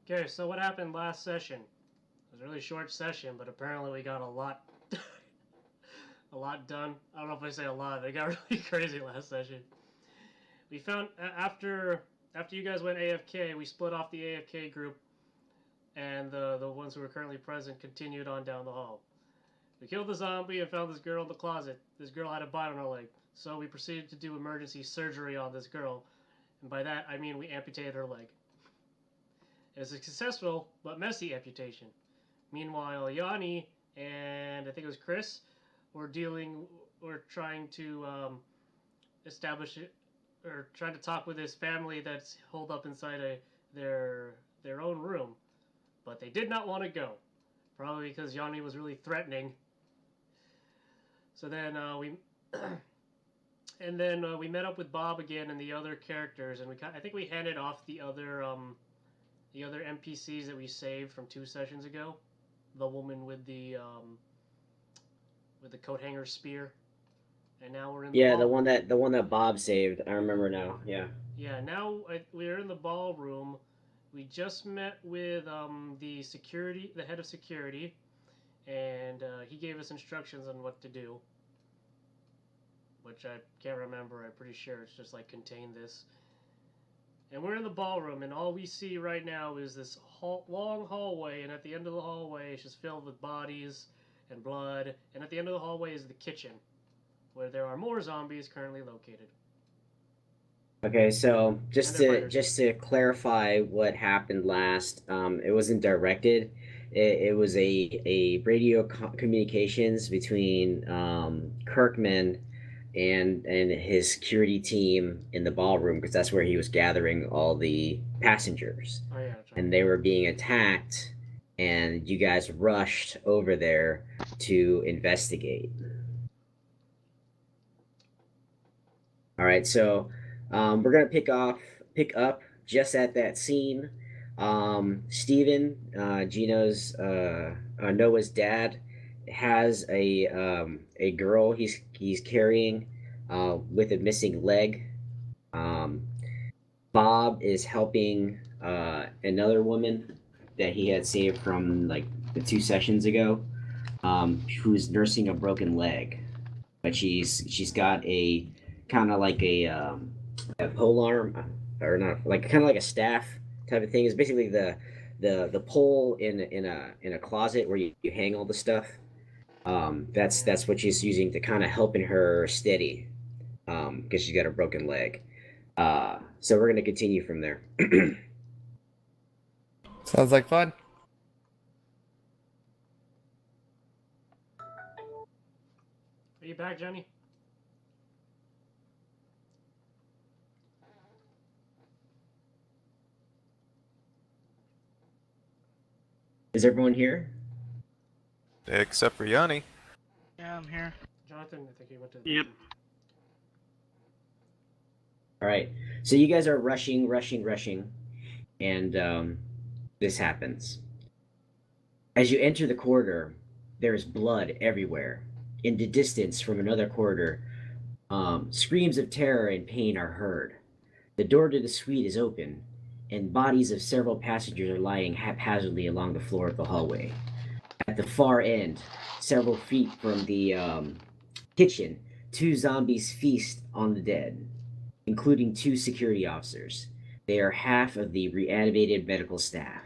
Okay, so what happened last session? It was a really short session, but apparently we got a lot, a lot done. I don't know if I say a lot. It got really crazy last session. We found after you guys went AFK, we split off the AFK group, and the ones who were currently present continued on down the hall. We killed the zombie and found this girl in the closet. This girl had a bite on her leg, so we proceeded to do emergency surgery on this girl, and by that I mean we amputated her leg. It was a successful but messy amputation. Meanwhile, Yanni and I think it was Chris were trying to establish it, or trying to talk with his family that's holed up inside their their own room, but they did not want to go, probably because Yanni was really threatening. So then we met up with Bob again and the other characters, and I think we handed off the other NPCs that we saved from 2 sessions ago. The woman with the coat hanger spear, and now we're in the Yeah, the ball. one that the one that Bob saved. I remember now. Yeah. Yeah, now we're in the ballroom. We just met with the head of security, and he gave us instructions on what to do, which I can't remember. I'm pretty sure it's just like contain this. And we're in the ballroom, and all we see right now is this long hallway, and at the end of the hallway, it's just filled with bodies and blood. And at the end of the hallway is the kitchen, where there are more zombies currently located. Okay, so And just they're to fighters. just to clarify what happened last, it wasn't directed. It was a radio communications between Kirkman and his security team in the ballroom because that's where he was gathering all the passengers, Oh yeah, that's right. and they were being attacked, and you guys rushed over there to investigate. All right, so we're gonna pick up just at that scene. Steven, Gino's Noah's dad, has a girl he's carrying with a missing leg. Um, Bob is helping another woman that he had saved from like the 2 sessions ago, who's nursing a broken leg, but she's got a kind of like a pole arm, or not, like kind of like a staff type of thing. Is basically the pole in a closet where you hang all the stuff. Yeah. That's what she's using to kind of helping her steady, because she's got a broken leg. So we're gonna continue from there. Sounds like fun. Are you back, Johnny? Is everyone here? Except for Yanni. Yeah, I'm here. Jonathan, I think he went to the Yep. bathroom. All right. So you guys are rushing, and this happens. As you enter the corridor, there is blood everywhere. In the distance from another corridor, screams of terror and pain are heard. The door to the suite is open, and bodies of several passengers are lying haphazardly along the floor of the hallway. At the far end, several feet from the kitchen, two zombies feast on the dead, including two security officers. They are half of the reanimated medical staff.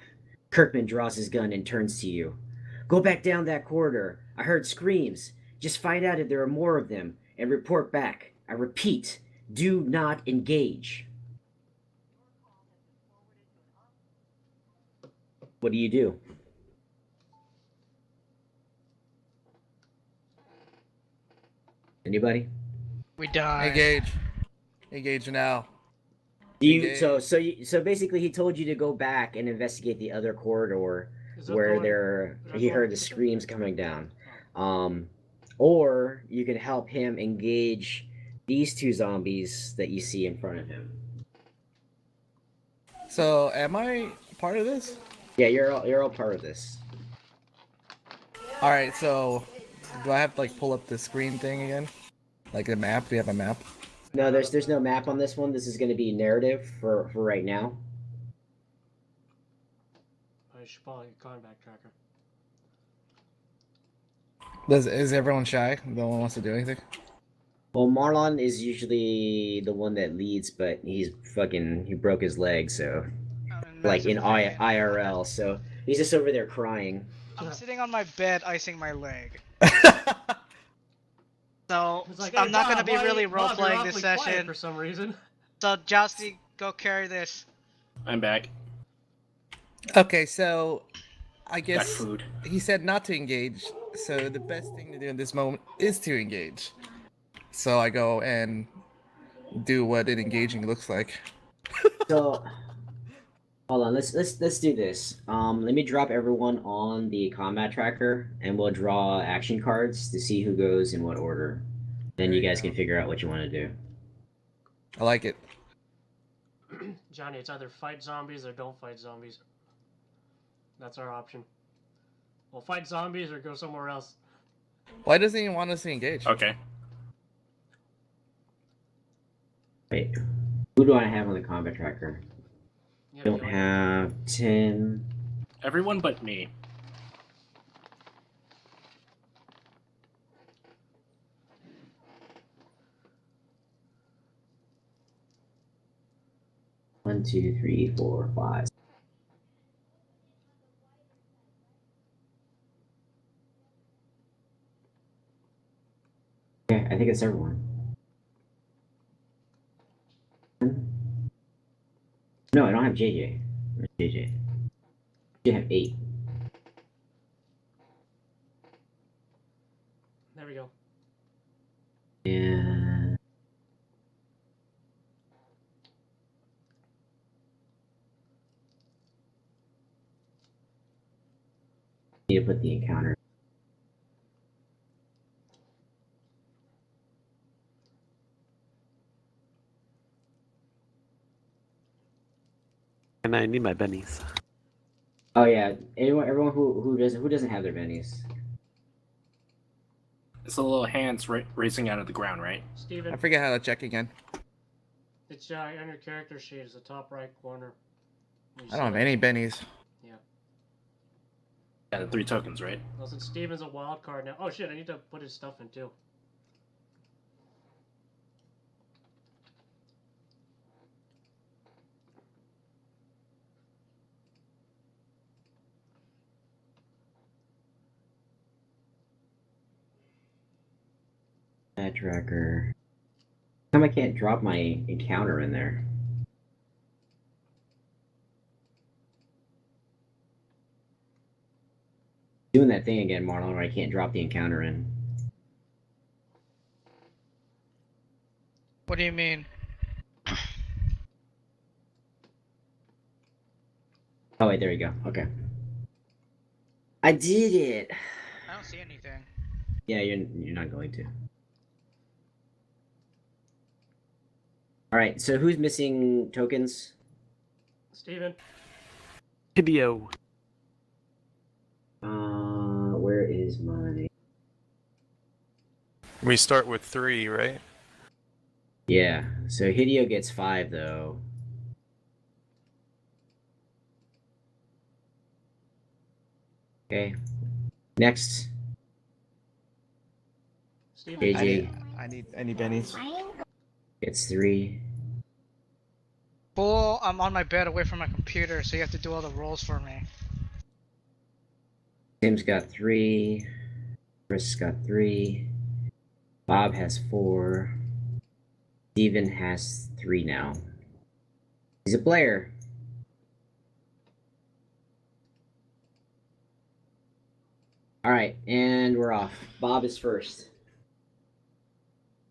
Kirkman draws his gun and turns to you. Go back down that corridor. I heard screams. Just find out if there are more of them and report back. I repeat, do not engage. What do you do? Anybody? We died. Engage. Engage now. Do you Engage. so basically he told you to go back and investigate the other corridor Is that the where one? there Is that he the one heard in the kitchen? screams coming down. Oh. Or you can help him engage these two zombies that you see in front of him. So, am I part of this? Yeah, you're all part of this. All right. So, do I have to like pull up the screen thing again? Like a map? Do you have a map? No, there's no map on this one. This is going to be narrative for right now. I should probably get combat tracker. Is everyone shy? No one wants to do anything? Well, Marlon is usually the one that leads, but he broke his leg, so I'm in like in massive pain. IRL, so he's just over there crying. I'm sitting on my bed icing my leg. So It's like, I'm hey, not Bob, gonna be why- really Bob, role you're playing this awfully quiet session. for some reason. So Jousty, go carry this. I'm back. Okay, so I Got guess food. he said not to engage, so the best thing to do in this moment is to engage. So I go and do what an engaging looks like. So hold on, let's do this. Let me drop everyone on the combat tracker, and we'll draw action cards to see who goes in what order. Then There you you guys go. can figure out what you want to do. I like it. Johnny, it's either fight zombies or don't fight zombies. That's our option. We'll fight zombies or go somewhere else. Why doesn't he want us to engage? Okay. Wait, who do I have on the combat tracker? Yeah, Don't have Tim. Everyone but me. One, two, three, four, five. Okay, I think it's everyone. No, I don't have JJ. Where's JJ? You have 8. There we go. And need to put the encounter. And I need my bennies. Oh yeah, everyone who doesn't have their bennies. It's the little hands raising out of the ground, right? Steven, I forget how to check again. it's on your character sheet. It's the top right corner. I don't have any bennies. Yeah, the 3 tokens, right? Listen, Steven's a wild card now. Oh shit, I need to put his stuff in too. That tracker. How come I can't drop my encounter in there? Doing that thing again, Marlon, where I can't drop the encounter in. What do you mean? Oh wait, there we go. Okay. I did it. I don't see anything. Yeah, you're not going to. All right. So who's missing tokens? Steven, Hideo. Where is my? We start with 3, right? Yeah. So Hideo gets 5 though. Okay. Next. Steven, JJ I need bennies. gets 3. Bull, I'm on my bed away from my computer, so you have to do all the rolls for me. Tim's got 3. Chris got 3. Bob has 4. Steven has 3 now. He's a player. All right, and we're off. Bob is first.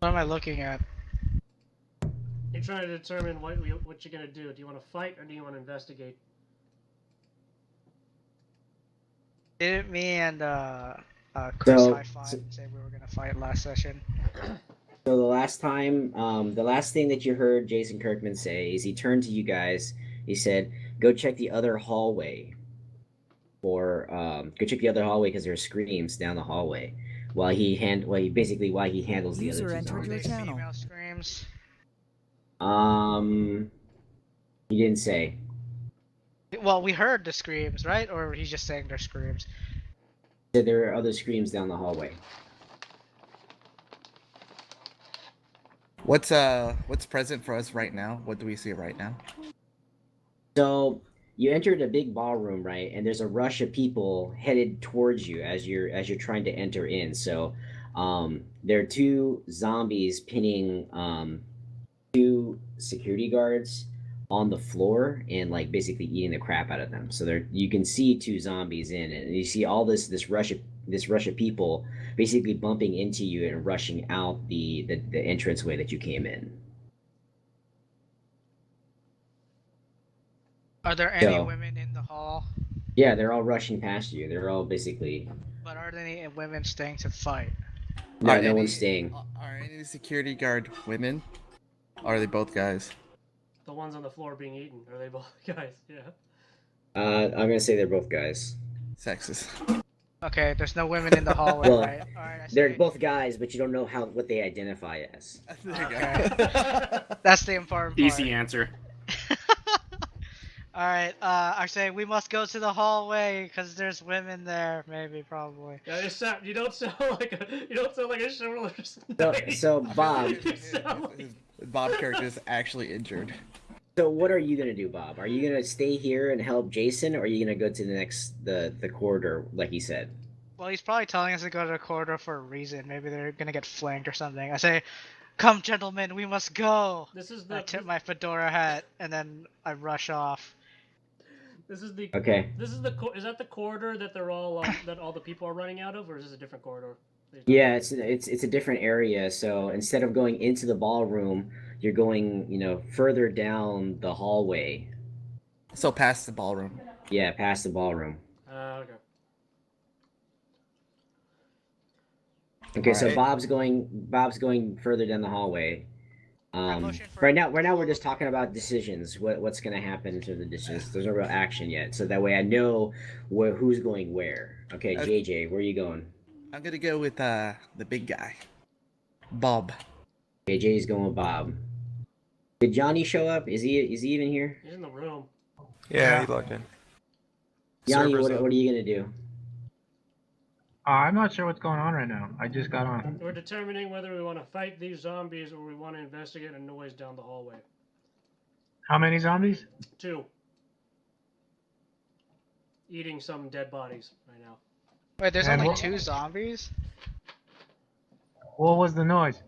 What am I looking at? you're trying to determine what you're gonna do. Do you want to fight or do you want to investigate? Didn't me and Chris So- high five and say we were gonna fight last session? So the last time, the last thing that you heard Jason Kirkman say is he turned to you guys. He said, "Go check the other hallway." Or go check the other hallway because there are screams down the hallway. While he handles the User other two entered your zombies. channel. Female screams. He didn't say. Well, we heard the screams, right? Or he's just saying they're screams. So there are other screams down the hallway. What's present for us right now? What do we see right now? So you entered a big ballroom, right? And there's a rush of people headed towards you as you're trying to enter in. So there are two zombies pinning two security guards on the floor and like basically eating the crap out of them. So there you can see two zombies in it, and you see all this rush of people basically bumping into you and rushing out the entranceway that you came in. Are there any So- women in the hall? Yeah, they're all rushing past you. They're all basically But are there any women staying to fight? no, Are no any- one's staying. Are any security guard women? Or are they both guys? The ones on the floor being eaten. Are they both guys? Yeah. I'm gonna say they're both guys. Sexist. Okay, there's no women in the hallway, Well, right? Alright, I They're say- both guys, but you don't know what they identify as. There you Okay. That's the important part. Easy answer. Alright, I say we must go to the hallway because there's women there, maybe, probably. Yeah, you don't sound like a chivalrous So, knight. so Bob, You sound like- Bob character is actually injured. so what are you gonna do, Bob? Are you gonna stay here and help Jason, or are you gonna go to the corridor like he said? Well, he's probably telling us to go to the corridor for a reason. Maybe they're gonna get flanked or something. I say, come, gentlemen, we must go! This is I the tip my fedora hat, and then I rush off. this is the Okay. this is the is that the corridor that they're all that all the people are running out of, or is this a different corridor? Yeah, it's a different area. So instead of going into the ballroom, you're going, further down the hallway. So past the ballroom. Yeah, past the ballroom. Okay. Okay, so Alright. Bob's going further down the hallway. motion for- Right now we're just talking about decisions. What's gonna happen in terms of decisions. There's no real action yet, so that way I know who's going where. Okay, JJ, where are you going? I'm gonna go with the big guy. Bob. JJ's going with Bob. Did Johnny show up? Is he even here? He's in the room. Yeah, he logged in. Johnny, Server's what up. are you gonna do? I'm not sure what's going on right now. I just got on. We're determining whether we want to fight these zombies or we want to investigate a noise down the hallway. How many zombies? 2. Eating some dead bodies right now. Wait, there's And only what- 2 zombies? What was the noise?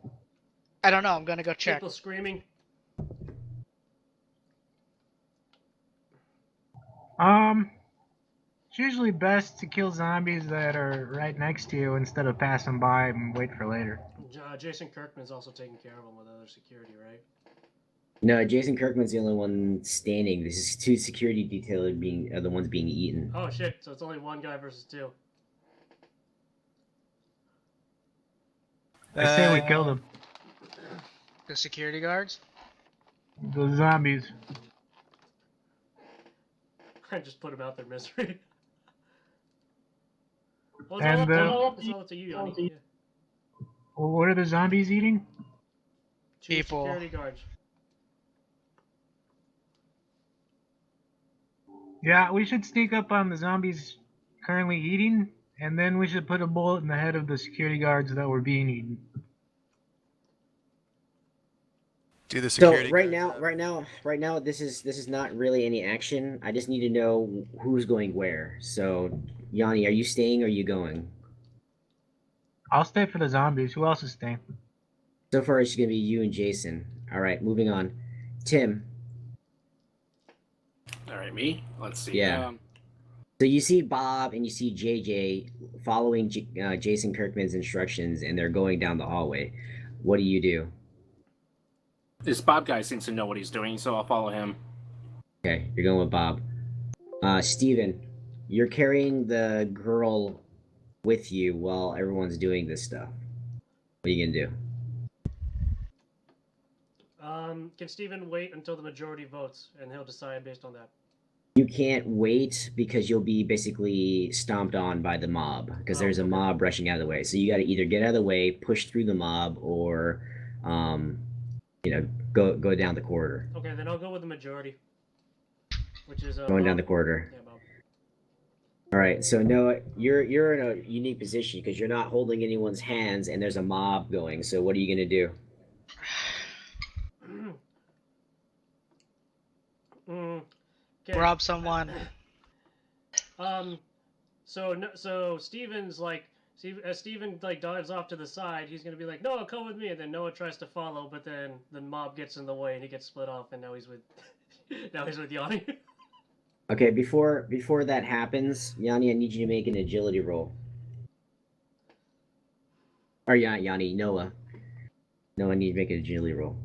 I don't know, I'm gonna go check. People screaming. It's usually best to kill zombies that are right next to you instead of pass them by and wait for later. Jason Kirkman's also taking care of them with other security, right? No, Jason Kirkman's the only one standing. This is two security detail are the ones being eaten. Oh shit! So it's only one guy versus 2. I say we kill them. The security guards? The zombies. I just put them out their misery. Well, And, it's all up to you, Yanni. Yeah. Well, what are the zombies eating? 2 People. security guards. Yeah, we should sneak up on the zombies currently eating, and then we should put a bullet in the head of the security guards that were being eaten. Do the So security. right guards now, have- this is not really any action. I just need to know who's going where. So, Yanni, are you staying or are you going? I'll stay for the zombies. Who else is staying? So far, it's gonna be you and Jason. All right, moving on. Tim, All right, me. Let's see. Yeah. so you see Bob and you see JJ following Jason Kirkman's instructions, and they're going down the hallway. What do you do? This Bob guy seems to know what he's doing, so I'll follow him. Okay, you're going with Bob. Steven, you're carrying the girl with you while everyone's doing this stuff. What are you gonna do? Can Steven wait until the majority votes, and he'll decide based on that? You can't wait because you'll be basically stomped on by the mob because there's a okay. mob rushing out of the way. So you got to either get out of the way, push through the mob, or go down the corridor. Okay, then I'll go with the majority. which is going down the Bob. corridor. Yeah, Bob. All right, so Noah, you're in a unique position because you're not holding anyone's hands, and there's a mob going. So what are you gonna do? Okay. Rob someone. So Steven's like, as Steven like dives off to the side, he's gonna be like, Noah, come with me, and then Noah tries to follow, but then the mob gets in the way and he gets split off, and now he's with Yanni. Okay, before that happens, Yanni, I need you to make an agility roll. Or Yanni, Noah. Noah, I need to make an agility roll.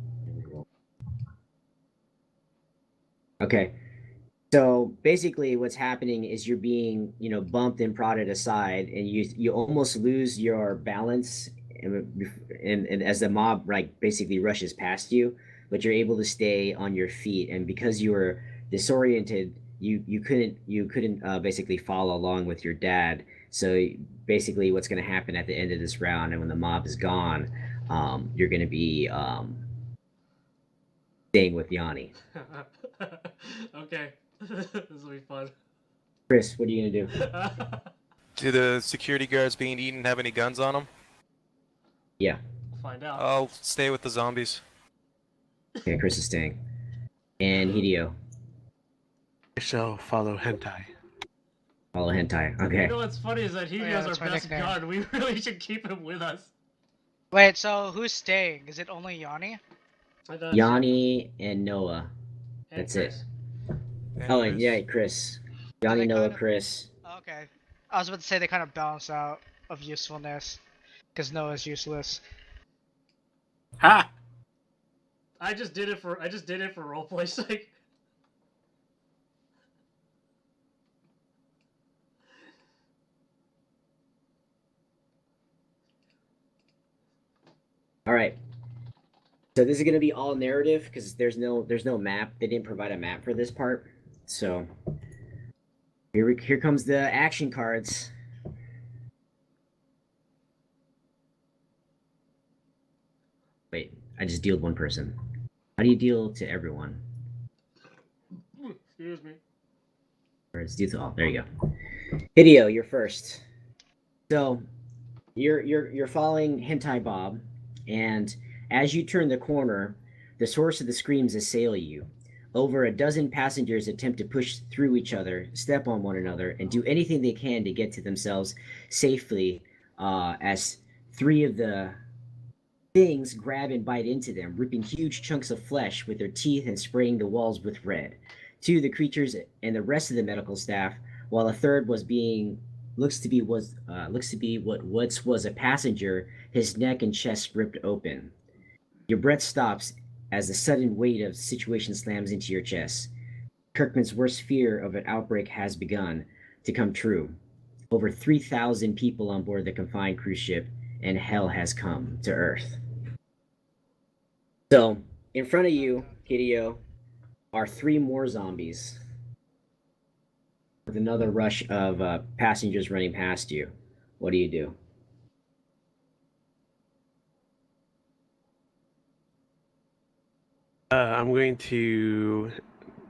Okay. So basically what's happening is you're being, bumped and prodded aside, and you almost lose your balance and as the mob basically rushes past you, but you're able to stay on your feet, and because you were disoriented, you couldn't basically follow along with your dad. So basically what's going to happen at the end of this round, and when the mob is gone, you're going to be staying with Yanni. Okay. This will be fun. Chris, what are you going to do? Do the security guards being eaten have any guns on them? Yeah. We'll find out. I'll stay with the zombies. Okay, Chris is staying. And Hideo. I shall follow hentai. Follow hentai. Okay. You know what's funny is that he yeah, is our that's my best nickname. guard. We really should keep him with us. Wait, so who's staying? Is it only Yanni? Yanni and Noah. And That's Chris. it. And Oh, and Chris. yeah, Chris. Yanni, they Noah, kind of- Chris. Okay. I was about to say they kind of balance out of usefulness, because Noah's useless. Ha! I just did it for roleplay's sake. All right. So this is gonna be all narrative because there's no map. They didn't provide a map for this part. So here comes the action cards. Wait, I just dealed one person. How do you deal to everyone? Excuse me. Or it's deal to all. There you go. Hideo, you're first. So you're following Hentai Bob, and as you turn the corner, the source of the screams assail you. Over a dozen passengers attempt to push through each other, step on one another, and do anything they can to get to themselves safely, as three of the things grab and bite into them, ripping huge chunks of flesh with their teeth and spraying the walls with red. Two of the creatures and the rest of the medical staff, while a third looks to be what once was a passenger, his neck and chest ripped open. Your breath stops as the sudden weight of the situation slams into your chest. Kirkman's worst fear of an outbreak has begun to come true. Over 3,000 people on board the confined cruise ship, and hell has come to Earth. So, in front of you, Hideo, are 3 more zombies, with another rush of passengers running past you. What do you do? I'm going to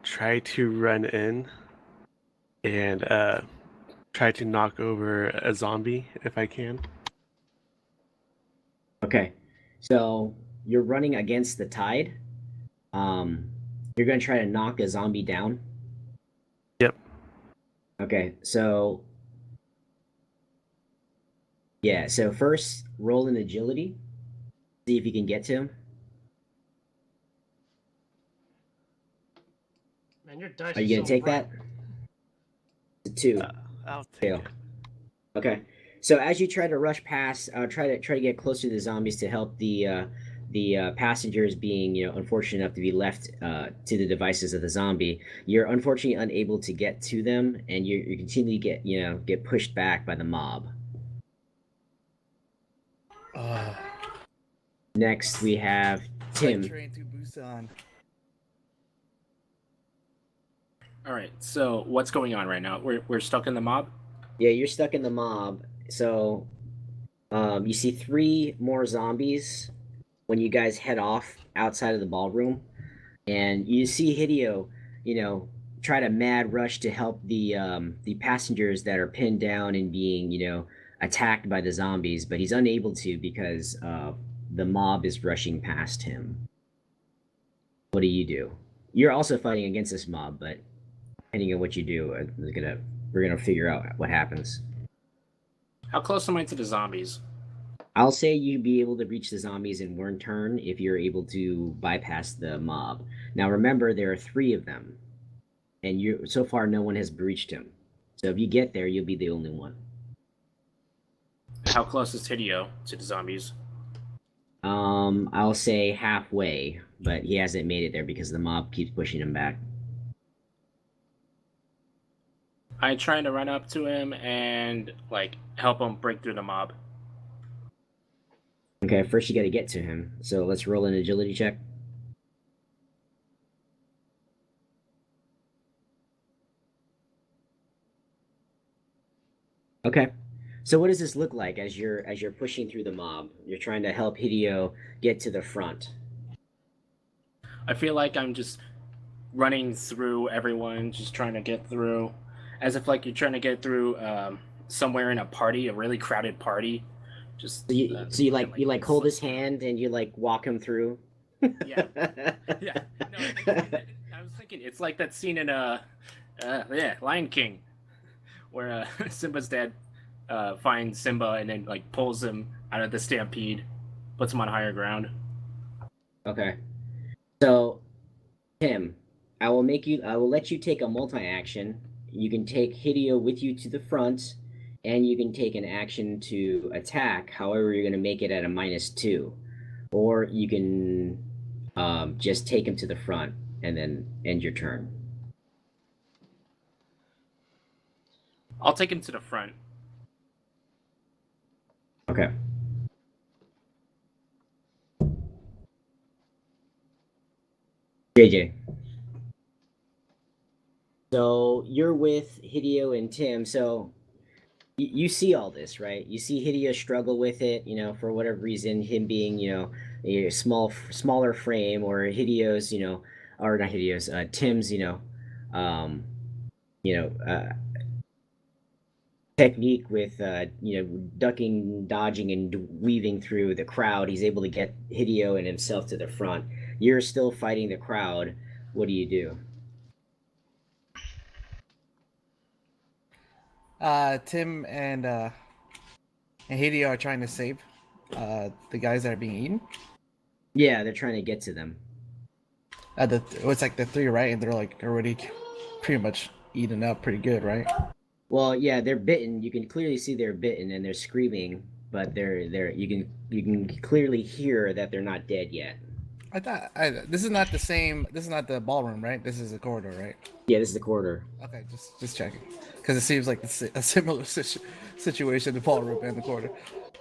try to run in and try to knock over a zombie if I can. Okay, so you're running against the tide. You're gonna try to knock a zombie down. Yep. Okay, so yeah, so first roll an agility, see if you can get to him. Man, your dice Are you are gonna so take bright. that? It's a 2. I'll take Fail. it. Okay. So as you try to rush past, try to get closer to the zombies to help the passengers being unfortunate enough to be left to the devices of the zombie, you're unfortunately unable to get to them, and you continue to get pushed back by the mob. Next we have Tim. Train to Busan. All right. So what's going on right now? We're stuck in the mob. Yeah, you're stuck in the mob. So you see 3 more zombies when you guys head off outside of the ballroom, and you see Hideo, try to mad rush to help the passengers that are pinned down and being, attacked by the zombies, but he's unable to because the mob is rushing past him. What do you do? You're also fighting against this mob, but depending on what you do, we're gonna figure out what happens. How close am I to the zombies? I'll say you'd be able to reach the zombies in one turn if you're able to bypass the mob. Now remember, there are 3 of them, and so far no one has breached him. So if you get there, you'll be the only one. How close is Hideo to the zombies? I'll say halfway, but he hasn't made it there because the mob keeps pushing him back. I'm trying to run up to him and help him break through the mob. Okay, first you got to get to him. So let's roll an agility check. Okay. So what does this look like as you're pushing through the mob? You're trying to help Hideo get to the front. I feel like I'm just running through everyone, just trying to get through, as if you're trying to get through somewhere in a party, a really crowded party. Just so you hold his hand and you walk him through. Yeah. Yeah. No, I was thinking it's like that scene in Lion King, where Simba's dad finds Simba and then pulls him out of the stampede, puts him on higher ground. Okay. So, Tim, I will let you take a multi-action. You can take Hideo with you to the front, and you can take an action to attack. However, you're going to make it at a -2. Or you can just take him to the front and then end your turn. I'll take him to the front. Okay. JJ. So you're with Hideo and Tim. So you see all this, right? You see Hideo struggle with it, for whatever reason, him being, a smaller frame, or Hideo's, or not Hideo's, Tim's, technique with, ducking, dodging, and weaving through the crowd. He's able to get Hideo and himself to the front. You're still fighting the crowd. What do you do? Tim and Hideo are trying to save the guys that are being eaten. Yeah, they're trying to get to them. It's the 3, right? And they're already pretty much eaten up pretty good, right? Well, yeah, they're bitten. You can clearly see they're bitten and they're screaming, but you can clearly hear that they're not dead yet. This is not the same. This is not the ballroom, right? This is a corridor, right? Yeah, this is the corridor. Okay, just checking, because it seems like a similar situation, the ballroom and the corridor.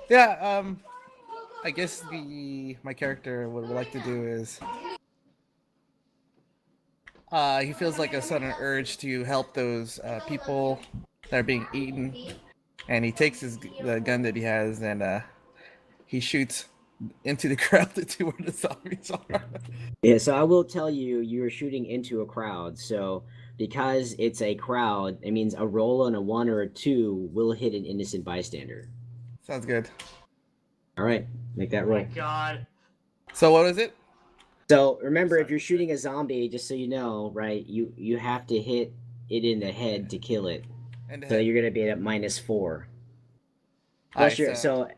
Yeah. I guess my character would like to do is he feels like a sudden urge to help those people that are being eaten, and he takes the gun that he has and he shoots into the crowd to see where the zombies are. Yeah, so I will tell you, you're shooting into a crowd. So because it's a crowd, it means a roll on a 1 or a 2 will hit an innocent bystander. Sounds good. All right, make that Oh my roll. god. So what is it? So remember, if you're shooting a zombie, just so you know, right, you have to hit it in the head to kill it. So you're gonna be at -4. Plus Alright, so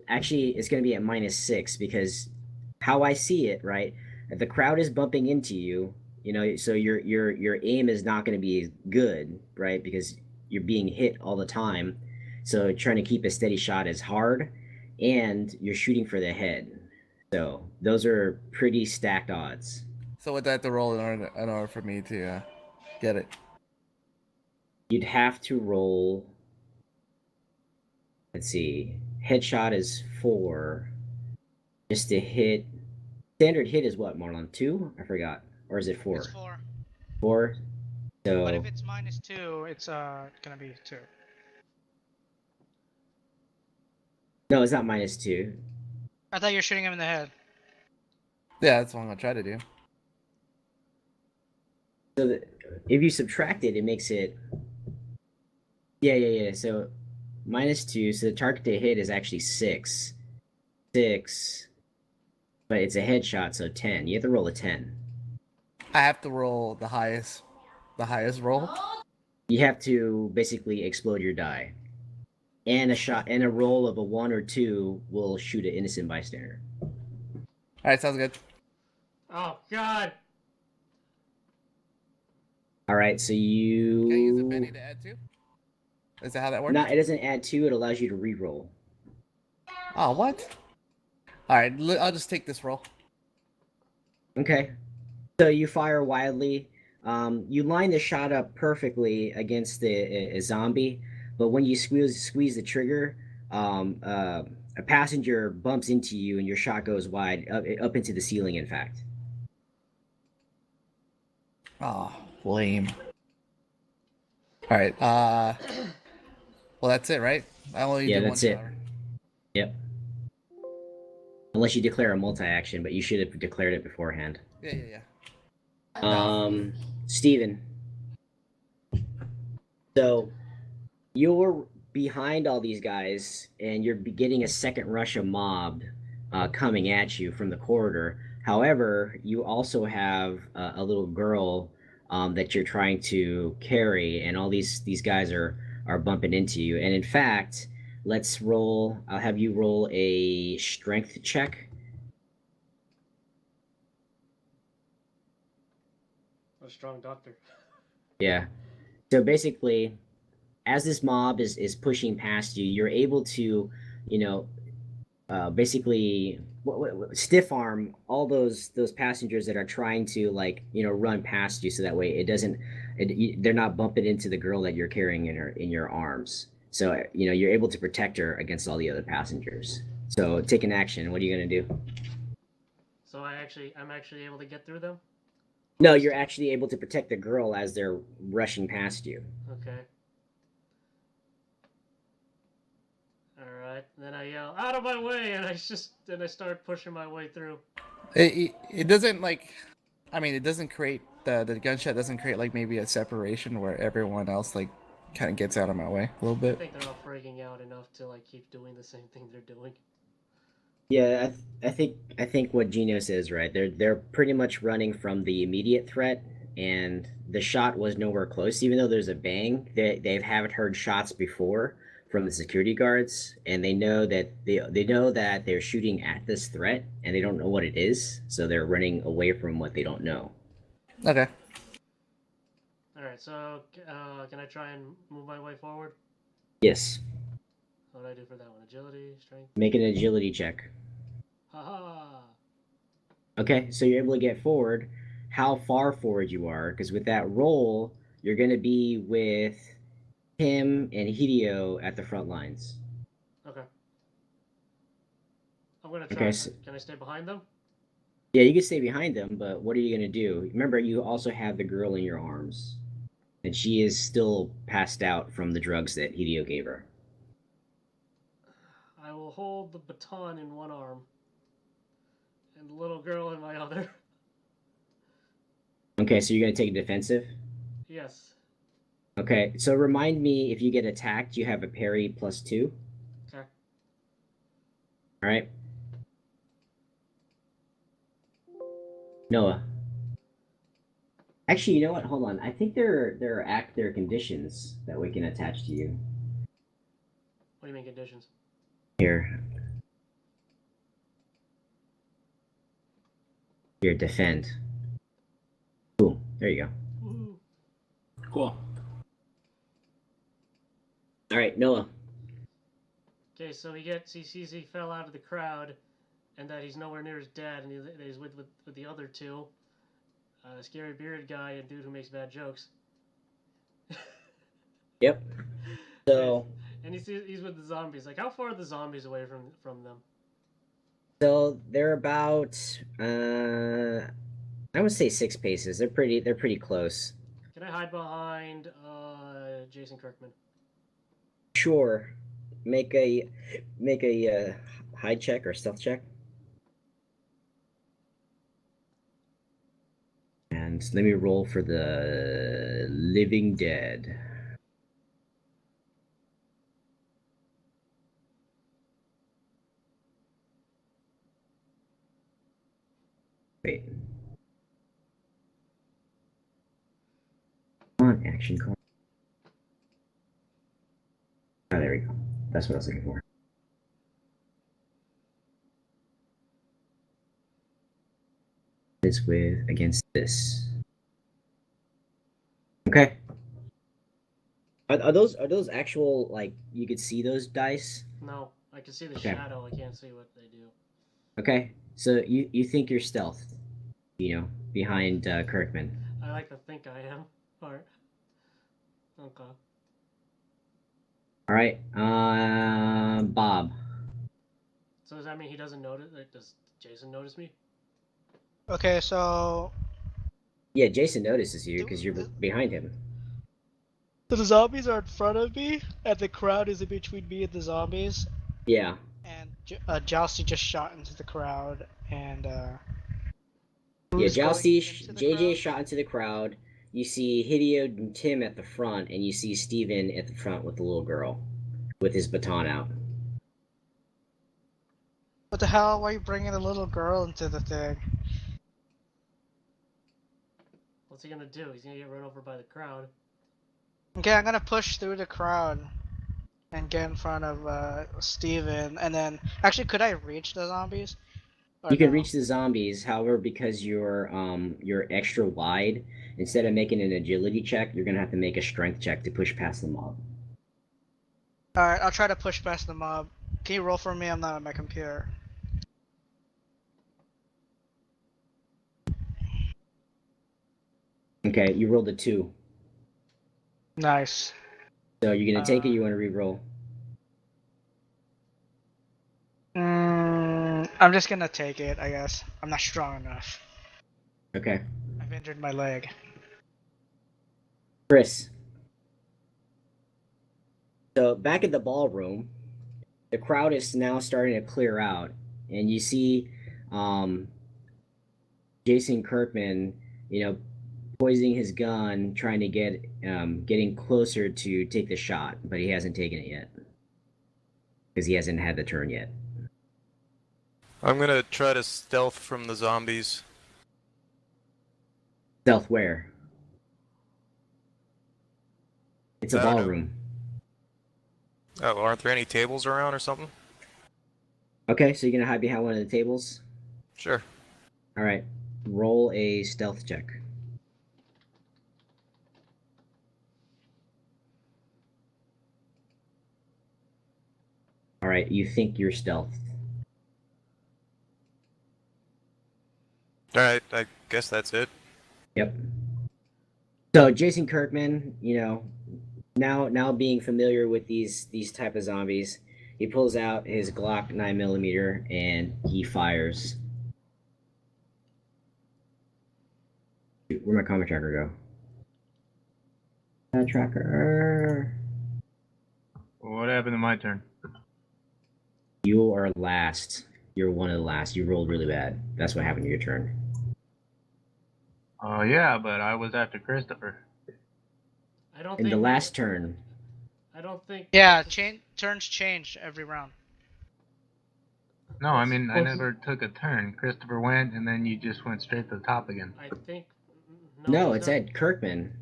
actually it's gonna be at -6, because how I see it, right, if the crowd is bumping into you, so your aim is not gonna be good, right, because you're being hit all the time. So trying to keep a steady shot is hard, and you're shooting for the head. So those are pretty stacked odds. So would I have to roll in order for me to get it? You'd have to roll. Let's see. Headshot is 4. Just to hit. Standard hit is what, Marlon? 2? I forgot. Or is it 4? It's 4. 4. So. But if it's -2, it's gonna be 2. No, it's not -2. I thought you were shooting him in the head. Yeah, that's what I'm gonna try to do. So if you subtract it, it makes it. Yeah. So -2. So the target to hit is actually 6. 6. But it's a headshot, so 10. You have to roll a 10. I have to roll the highest roll. You have to basically explode your die. And a shot and a roll of a 1 or 2 will shoot an innocent bystander. All right, sounds good. Oh God! All right, so you. Can I use a penny to add to? Is that how that works? No, it doesn't add 2. It allows you to re-roll. Oh, what? All right, I'll just take this roll. Okay. So you fire wildly. You line the shot up perfectly against a zombie, but when you squeeze the trigger, a passenger bumps into you and your shot goes wide up into the ceiling. In fact. Oh, lame. All right. Well, that's it, right? I only Yeah, do that's one it. shower. Yep. Unless you declare a multi-action, but you should have declared it beforehand. Yeah. Steven. So you're behind all these guys, and you're getting a second rush of mob coming at you from the corridor. However, you also have a little girl that you're trying to carry, and all these guys are bumping into you. And in fact, let's roll. I'll have you roll a strength check. A strong doctor. Yeah. So basically, as this mob is pushing past you, you're able to, basically stiff arm all those passengers that are trying to run past you, so that way they're not bumping into the girl that you're carrying in your arms. So you're able to protect her against all the other passengers. So take an action. What are you gonna do? So I'm actually able to get through them. No, you're actually able to protect the girl as they're rushing past you. Okay. Alright. Then I yell, "Out of my way!" and I start pushing my way through. It doesn't it doesn't create the gunshot doesn't create maybe a separation where everyone else kind of gets out of my way a little I bit. think they're all freaking out enough to keep doing the same thing they're doing. Yeah, I think what Gino says right. They're pretty much running from the immediate threat, and the shot was nowhere close. Even though there's a bang, they haven't heard shots before from the security guards, and they know that they're shooting at this threat, and they don't know what it is, so they're running away from what they don't know. Okay. Alright, so can I try and move my way forward? Yes. What do I do for that one? Agility, strength? Make an agility check. Haha! Okay, so you're able to get forward. How far forward you are, because with that roll, you're going to be with him and Hideo at the front lines. Okay. I'm gonna try. Okay, so, can I stay behind them? yeah, you can stay behind them, but what are you going to do? Remember, you also have the girl in your arms, and she is still passed out from the drugs that Hideo gave her. I will hold the baton in one arm and the little girl in my other. Okay, so you're going to take defensive? Yes. Okay, so remind me, if you get attacked, you have a parry +2. Okay. All right. Noah. Actually, you know what? Hold on. I think there are conditions that we can attach to you. What do you mean conditions? Here. Here, defend. Cool. There you go. Woo. Cool. All right, Noah. Okay, so he sees he fell out of the crowd, and that he's nowhere near his dad, and he's with the other two, scary bearded guy and dude who makes bad jokes. Yep. So. And he's with the zombies. How far are the zombies away from them? So they're about I would say 6 paces. They're pretty close. Can I hide behind Jason Kirkman? Sure. Make a hide check or stealth check. And So let me roll for the Living Dead. Wait. Come on, action card. Oh, there we go. That's what I was looking for. This with against this. Okay. Are those actual, like, you could see those dice? No, I can see the Okay. shadow. I can't see what they do. Okay. So you think you're stealth, behind Kirkman. I like to think I am. Alright. Okay. All right. Bob. So does that mean he doesn't notice? Like, does Jason notice me? Okay, so Yeah, Jason notices you because you're behind him. the zombies are in front of me, and the crowd is in between me and the zombies. Yeah. And Jousty just shot into the crowd, and Yeah, who's going Jousty, into the JJ crowd? shot into the crowd. You see Hideo and Tim at the front, and you see Steven at the front with the little girl with his baton out. What the hell? Why are you bringing the little girl into the thing? What's he gonna do? He's gonna get run over by the crowd. Okay, I'm gonna push through the crowd and get in front of Steven, and then actually, could I reach the zombies? Or You can no? reach the zombies, however, because you're extra wide, instead of making an agility check, you're gonna have to make a strength check to push past the mob. Alright, I'll try to push past the mob. Can you roll for me? I'm not on my computer. Okay, you rolled a 2. Nice. So you're gonna take it, you wanna re-roll? I'm just gonna take it, I guess. I'm not strong enough. Okay. I've injured my leg. Chris. So back at the ballroom, the crowd is now starting to clear out, and you see Jason Kirkman, poising his gun, trying to getting closer to take the shot, but he hasn't taken it yet because he hasn't had the turn yet. I'm gonna try to stealth from the zombies. Stealth where? It's a I don't know. ballroom. Oh, aren't there any tables around or something? Okay, so you're gonna hide behind one of the tables. Sure. All right, roll a stealth check. All right, you think you're stealth. Alright, I guess that's it. Yep. So Jason Kirkman, now being familiar with these type of zombies, he pulls out his Glock 9mm and he fires. Where'd my combat tracker go? Tracker. What happened to my turn? You are last. You're one of the last. You rolled really bad. That's what happened to your turn. Oh yeah, but I was after Christopher. I don't In think the last turn. I don't think. Yeah, turns change every round. No, I mean I never took a turn. Christopher went, and then you just went straight to the top again. I think. No, he's it not- said Kirkman.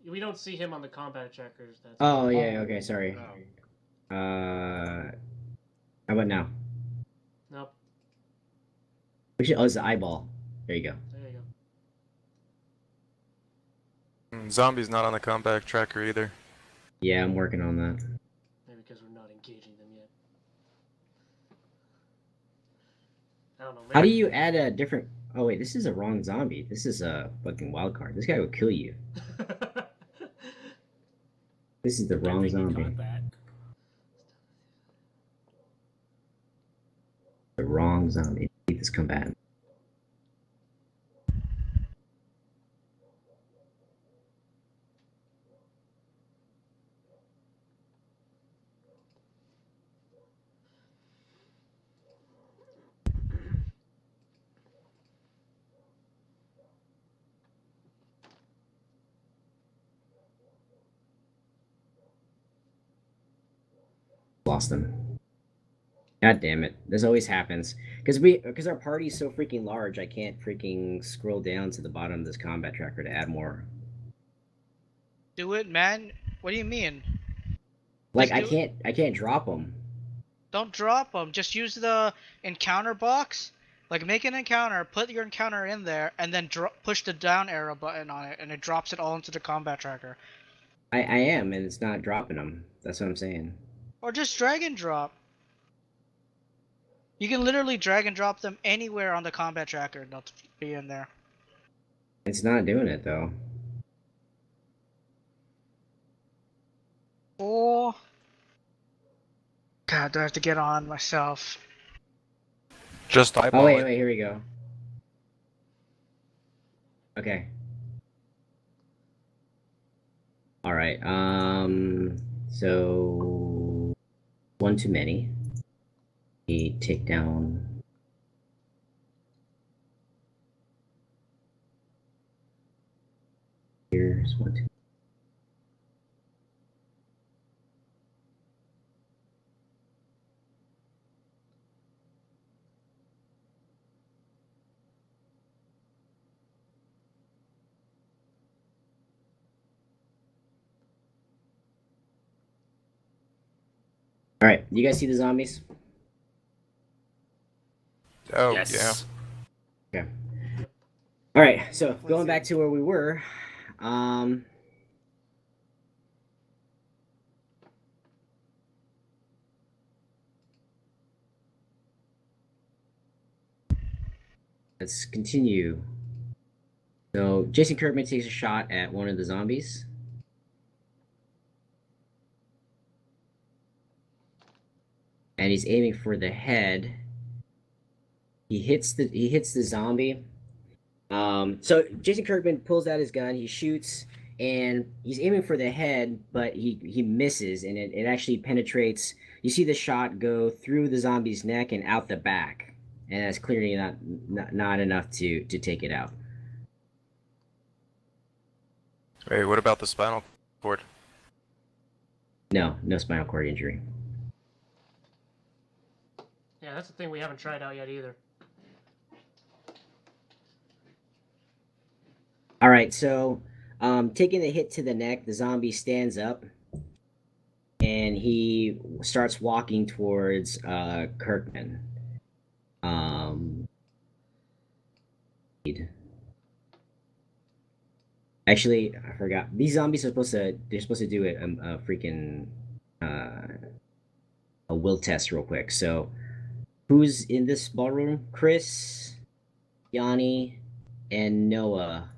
We don't see him on the combat checkers. That's Oh yeah, okay, sorry. Oh. How about now? Nope. Oh, it's the eyeball. There you go. There you go. Zombies not on the combat tracker either. Yeah, I'm working on that. Maybe because we're not engaging them yet. I don't know. How do you add a different? Oh wait, this is a wrong zombie. This is a fucking wild card. This guy will kill you. This is the I wrong think we zombie. caught that. The wrong zombie. Beat this combatant. Lost them. God damn it. This always happens. Because our party's so freaking large, I can't freaking scroll down to the bottom of this combat tracker to add more. Do it, man. What do you mean? Like Just I can't drop them. Don't drop them. Just use the encounter box. Like, make an encounter, put your encounter in there, and then push the down arrow button on it, and it drops it all into the combat tracker. I am, and it's not dropping them. That's what I'm saying. Or just drag and drop. You can literally drag and drop them anywhere on the combat tracker, and they'll be in there. It's not doing it though. Oh. God, do I have to get on myself? Just eyeball Oh it. wait, here we go. Okay. All right. So one too many. We take down. Here's one too. All right, you guys see the zombies? Oh, Yes. Okay. All right, so going back to where we were, let's continue. So Jason Kirkman takes a shot at one of the zombies. And he's aiming for the head. He hits the zombie. So Jason Kirkman pulls out his gun, he shoots, and he's aiming for the head, but he misses, and it actually penetrates. You see the shot go through the zombie's neck and out the back, and that's clearly not enough to take it out. Hey, what about the spinal cord? No spinal cord injury. Yeah, that's the thing we haven't tried out yet either. All right, so taking the hit to the neck, the zombie stands up, and he starts walking towards Kirkman. Actually, I forgot. These zombies are supposed to do a freaking a will test real quick. So, who's in this ballroom? Chris, Yanni, and Noah.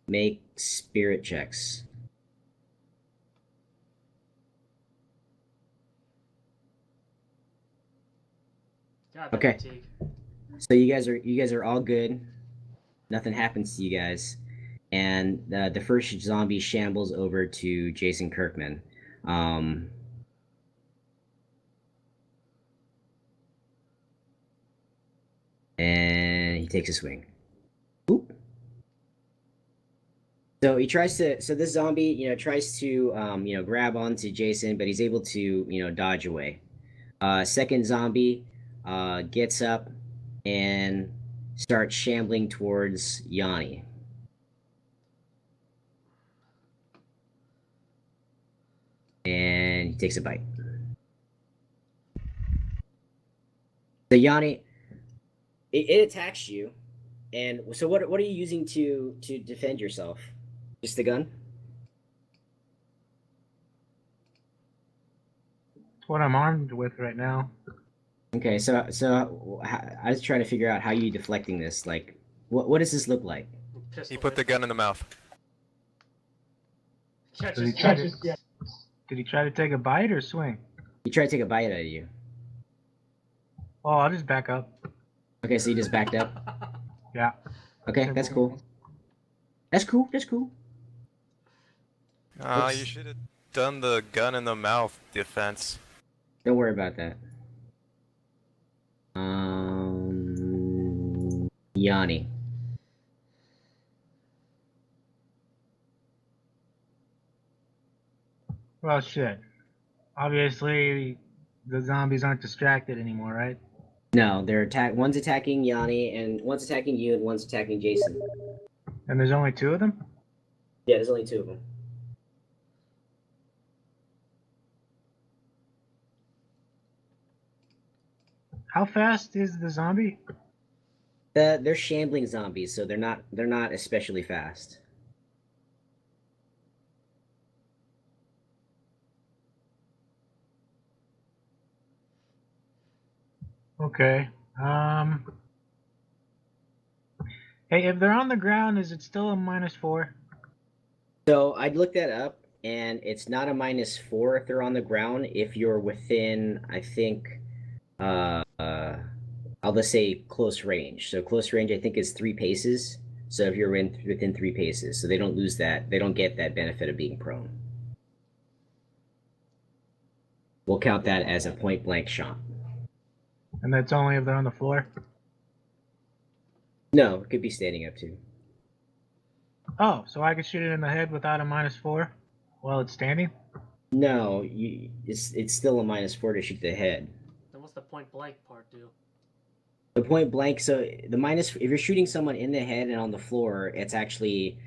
Make spirit checks. God, that Okay. fatigue. So you guys are all good. Nothing happens to you guys, and the first zombie shambles over to Jason Kirkman. And he takes a swing. Oop. So he tries to. So this zombie, tries to, grab onto Jason, but he's able to, dodge away. Second zombie, gets up and starts shambling towards Yanni. And he takes a bite. So Yanni, it attacks you, and so what are you using to defend yourself? Just the gun? It's what I'm armed with right now. Okay, so I was trying to figure out how you deflecting this. Like, what does this look like? Pistol He put the whip. gun in the mouth. Catch Did he his try catch. to, did he try to take a bite or swing? He tried to take a bite out of you. Oh, I'll just back up. Okay, so you just backed up. Yeah. Okay, that's cool. That's cool. That's cool. You should have done the gun in the mouth defense. Don't worry about that. Yanni. Well, shit. Obviously, the zombies aren't distracted anymore, right? No, one's attacking Yanni, and one's attacking you, and one's attacking Jason. And there's only 2 of them? Yeah, there's only 2 of them. How fast is the zombie? They're shambling zombies, so they're not especially fast. Okay. Hey, if they're on the ground, is it still a -4? So I'd look that up, and it's not a -4 if they're on the ground. If you're within, I think, I'll just say close range. So close range, I think, is 3 paces. So if you're within 3 paces, so they don't lose that. They don't get that benefit of being prone. We'll count that as a point blank shot. And that's only if they're on the floor? No, it could be standing up too. Oh, so I could shoot it in the head without a -4 while it's standing? No, it's still a -4 to shoot the head. Then what's the point blank part do? The point blank, so if you're shooting someone in the head and on the floor, it's actually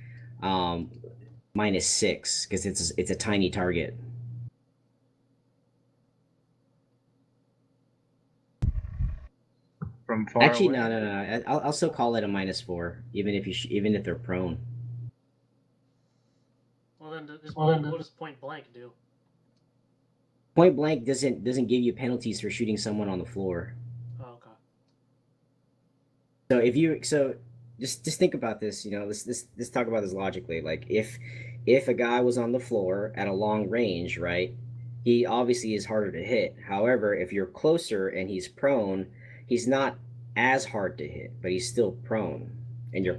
-6 because it's a tiny target. From far Actually, away? no. I'll still call it a -4, even if they're prone. Well then, what does point blank do? Point blank doesn't give you penalties for shooting someone on the floor. Oh, okay. So just think about this. You know, let's talk about this logically. Like if a guy was on the floor at a long range, right? He obviously is harder to hit. However, if you're closer and he's prone, he's not as hard to hit, but he's still prone,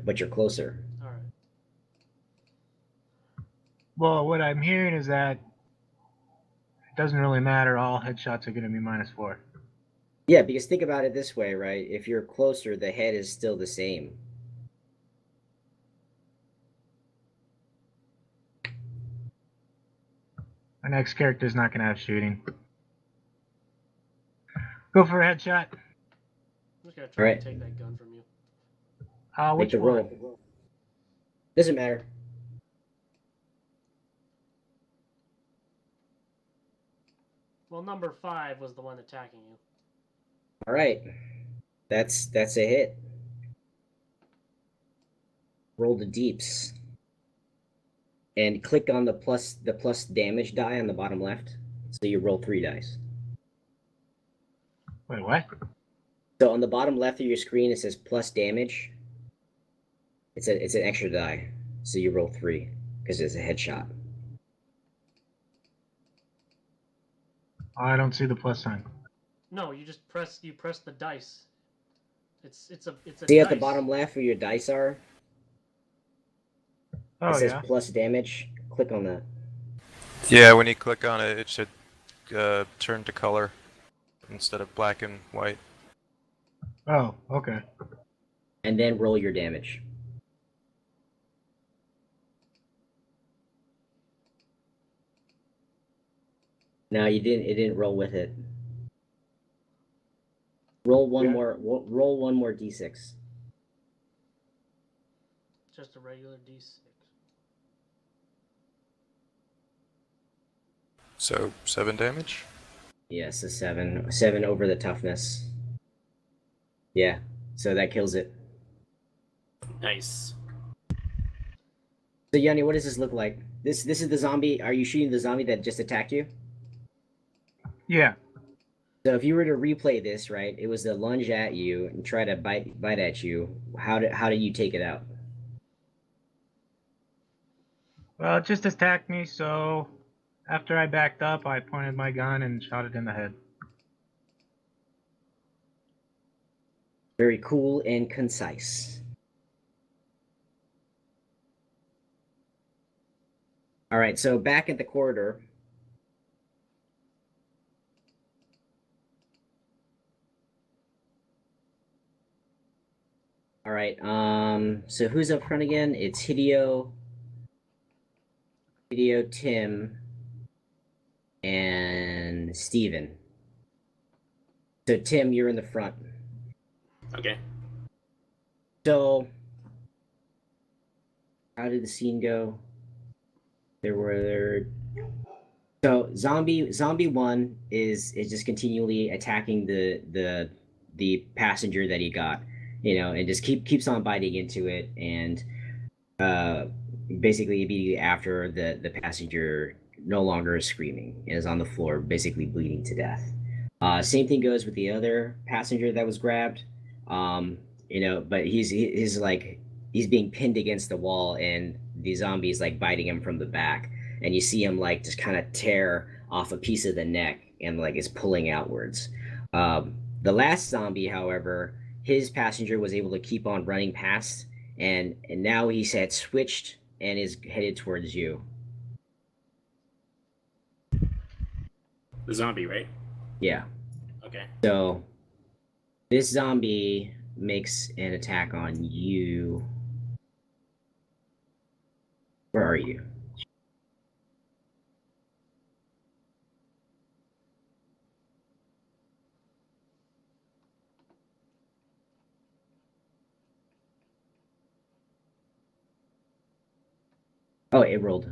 but you're closer. All right. Well, what I'm hearing is that it doesn't really matter. All headshots are going to be -4. Yeah, because think about it this way, right? If you're closer, the head is still the same. My next character is not going to have shooting. Go for a headshot. I'm just gonna try Alright. to take that gun from you. Make Which the one? roll. Doesn't matter. Well, number 5 was the one attacking you. All right, that's a hit. Roll the deeps, and click on the plus damage die on the bottom left. So you roll 3 dice. Wait, what? So on the bottom left of your screen, it says plus damage. It's an extra die. So you roll 3 because it's a headshot. I don't see the plus sign. No, you just press the dice. It's a See at the dice. bottom left where your dice are? Oh, It says yeah. plus damage. Click on that. Yeah, when you click on it, it should turn to color instead of black and white. Oh, okay. And then roll your damage. No, you didn't. It didn't roll with it. Roll one Yeah. more. Roll one more d6. Just a regular D6. So 7 damage. Yes, a 7. 7 over the toughness. Yeah. So that kills it. Nice. So Yanni, what does this look like? This is the zombie. Are you shooting the zombie that just attacked you? Yeah. So if you were to replay this, right, it was to lunge at you and try to bite at you. How did you take it out? Well, it just attacked me, so after I backed up, I pointed my gun and shot it in the head. Very cool and concise. All right, so back at the corridor. All right, so who's up front again? It's Hideo, Tim, and Steven. So Tim, you're in the front. Okay. So, how did the scene go? So zombie one is just continually attacking the passenger that he got, and just keeps on biting into it, and basically immediately after the passenger no longer is screaming and is on the floor, basically bleeding to death. Same thing goes with the other passenger that was grabbed. But he's like he's being pinned against the wall, and the zombie's like biting him from the back, and you see him like just kind of tear off a piece of the neck and like is pulling outwards. The last zombie, however, his passenger was able to keep on running past, and now he's had switched and is headed towards you. The zombie, right? Yeah. Okay. So this zombie makes an attack on you. Where are you? Oh, it rolled.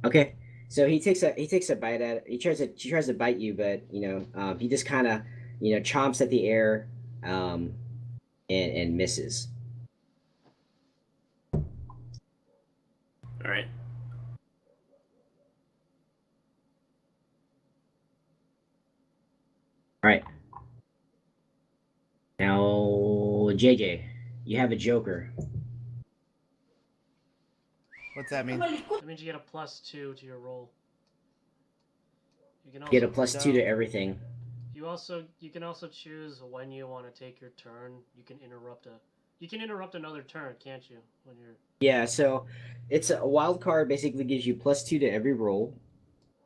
Okay. So he takes a bite at it. He tries to bite you, but he just kind of chomps at the air, and misses. All right. All right. Now, JJ, you have a joker. What's that mean? That means you get a +2 to your roll. You can also Get a +2 to everything. You can also choose when you want to take your turn. You can interrupt another turn, can't you? When you're Yeah, so it's a wild card. Basically gives you +2 to every roll,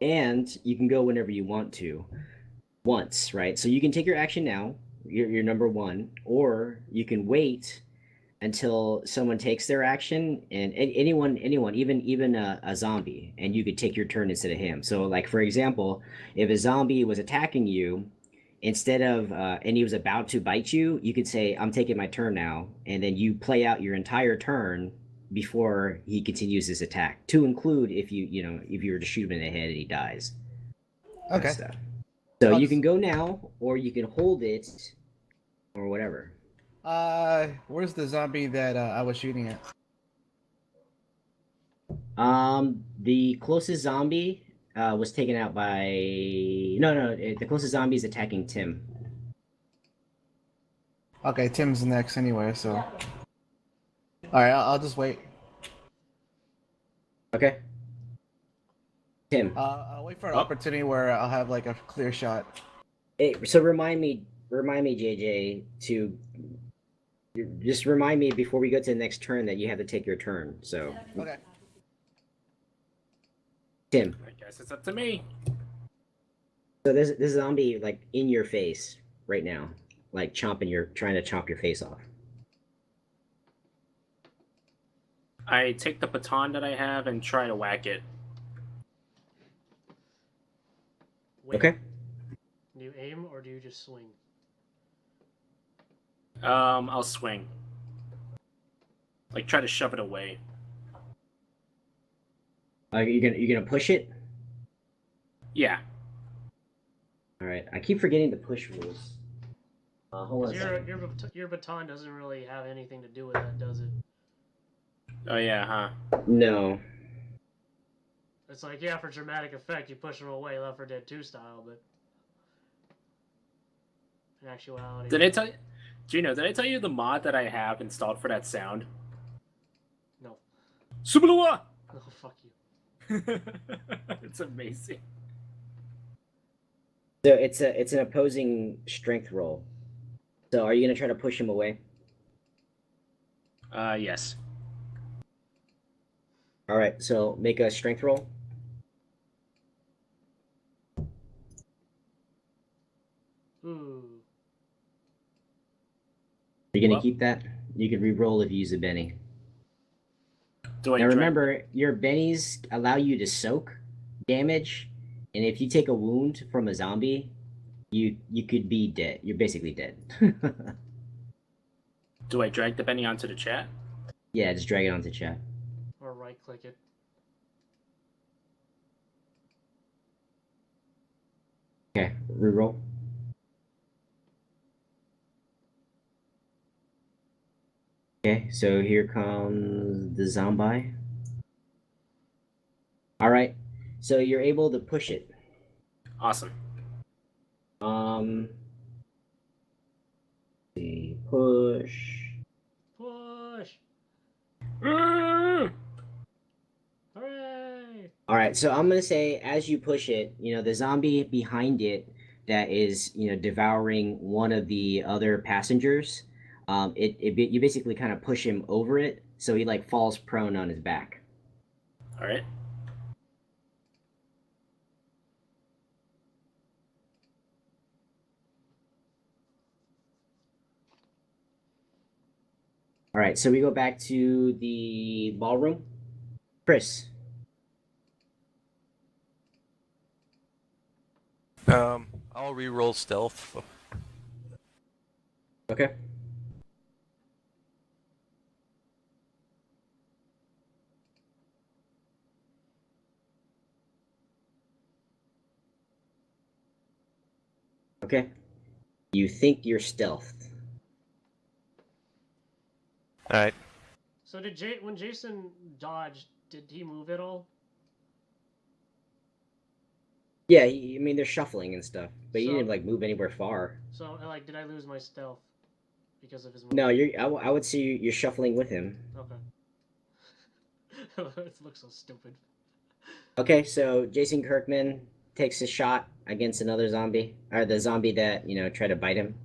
and you can go whenever you want to, once, right? So you can take your action now, your number one, or you can wait until someone takes their action, and anyone, even a zombie, and you could take your turn instead of him. So, like for example, if a zombie was attacking you, instead of and he was about to bite you, you could say, "I'm taking my turn now," and then you play out your entire turn before he continues his attack. To include if you were to shoot him in the head and he dies. Okay. Stuff. So you can go now, or you can hold it, or whatever. Where's the zombie that I was shooting at? The closest zombie was taken out by the closest zombie is attacking Tim. Okay, Tim's next anyway, so. All right, I'll just wait. Okay. Tim. I'll wait for an opportunity where I'll have like a clear shot. So remind me, JJ, to just remind me before we go to the next turn that you have to take your turn. So. Okay. Tim. I guess it's up to me. So there's this zombie like in your face right now, like trying to chomp your face off. I take the baton that I have and try to whack it. Wait, Okay. do you aim or do you just swing? I'll swing. Like try to shove it away. You're gonna push it? Yeah. All right. I keep forgetting the push rules. Hold on a 'Cause second. your baton doesn't really have anything to do with that, does it? Oh yeah, huh? No. It's like, yeah, for dramatic effect, you push them away, Left 4 Dead 2 style, but in actuality, Did I tell you? Gino, did I tell you the mod that I have installed for that sound? no. Subalawa! Oh, fuck you. It's amazing. So it's an opposing strength roll. So are you gonna try to push him away? Yes. All right. So make a strength roll. Ooh. You're gonna Well- keep that. You can re-roll if you use a Benny. Do I Now try- remember, your bennies allow you to soak damage, and if you take a wound from a zombie, you could be dead. You're basically dead. Do I drag the Benny onto the chat? Yeah, just drag it onto chat. Or right click it. Okay, reroll. Okay, so here comes the zombie. All right, so you're able to push it. Awesome. See, push. Push! Mm. Hooray! All right, so I'm gonna say as you push it, the zombie behind it that is, devouring one of the other passengers. You basically kind of push him over it, so he like falls prone on his back. All right. All right, so we go back to the ballroom. Chris. I'll re-roll stealth. Okay. Okay. You think you're stealthed. Alright. So when Jason dodged, did he move at all? Yeah, I mean they're shuffling and stuff, but you So- didn't like move anywhere far. So did I lose my stealth because of his No, movement? I would say you're shuffling with him. Okay. It looks so stupid. Okay, so Jason Kirkman takes a shot against another zombie, or the zombie that tried to bite him.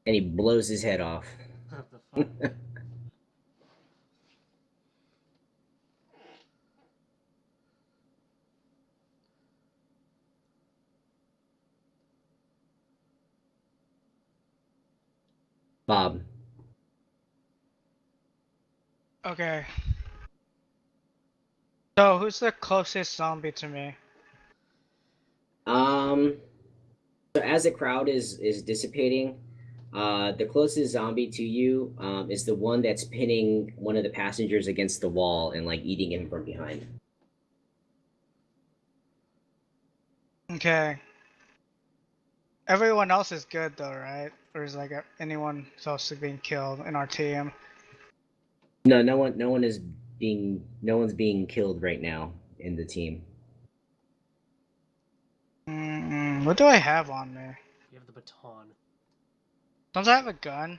And he blows his head off. What the fuck? Bob. Okay. So who's the closest zombie to me? So as the crowd is dissipating, the closest zombie to you is the one that's pinning one of the passengers against the wall and like eating him from behind. Okay. Everyone else is good though, right? Or is like anyone else being killed in our team? No one's being killed right now in the team. What do I have on me? You have the baton. Don't I have a gun?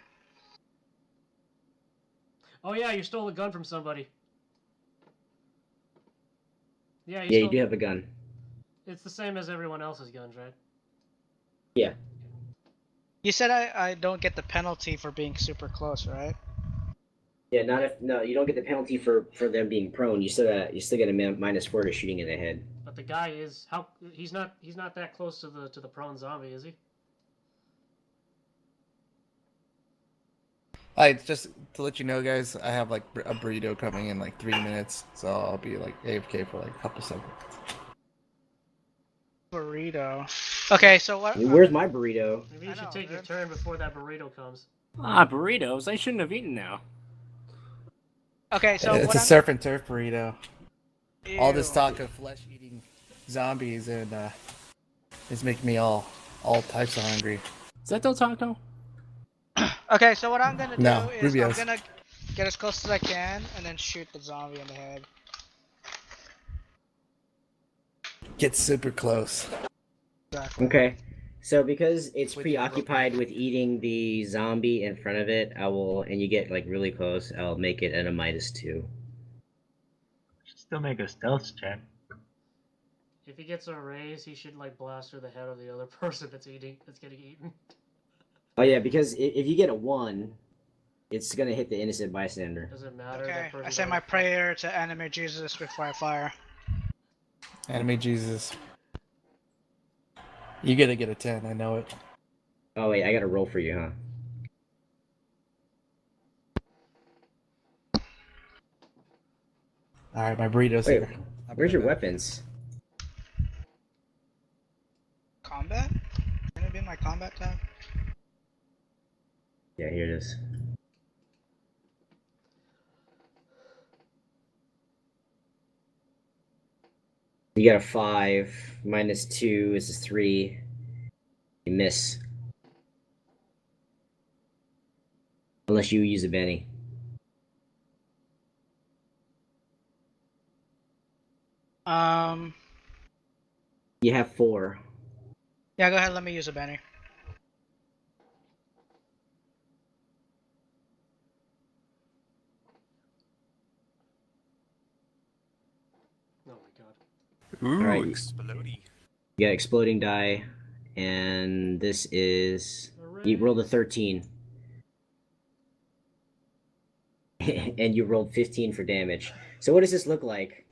Oh yeah, you stole a gun from somebody. Yeah, Yeah, you stole... do have a gun. It's the same as everyone else's guns, right? Yeah. You said I don't get the penalty for being super close, right? Yeah, no, you don't get the penalty for them being prone. You still get a -4 to shooting in the head. But the guy is he's not that close to the prone zombie, is he? Just to let you know, guys, I have like a burrito coming in like 3 minutes, so I'll be like AFK for like a couple seconds. Burrito. Okay, so what? Where's my burrito? Maybe you I should know, take your dude. turn before that burrito comes. Burritos. I shouldn't have eaten now. Okay, so It's what a I'm... surf and turf burrito. All this Ew. talk of flesh-eating zombies and is making me all types of hungry. Is that Del Taco? Okay, so what I'm gonna do No, is Rubio's. I'm gonna get as close as I can and then shoot the zombie in the head. Get super close. Exactly. Okay. So because it's Wait, you have preoccupied with eating the zombie in front of it, and you get like really close, I'll make it at a -2. Still make a stealth check. If he gets a raise, he should like blast through the head of the other person that's getting eaten. Oh yeah, because if you get a 1, it's gonna hit the innocent bystander. Does it matter? Okay, That person I say my prayer to Anime Jesus before I fire. Anime Jesus. You gotta get a 10, I know it. Oh wait, I gotta roll for you, huh? All right, my burrito's Wait, here. I'll be where's right your back. weapons? Combat? Gonna be my combat tab. Yeah, here it is. You got a 5. -2 is a 3. You miss. Unless you use a Benny. You have 4. Yeah, go ahead. Let me use a banner. Oh my god. Ooh, Alright. explodey. You got exploding die, and this is you rolled a 13, and you rolled 15 for damage. So what does this look like?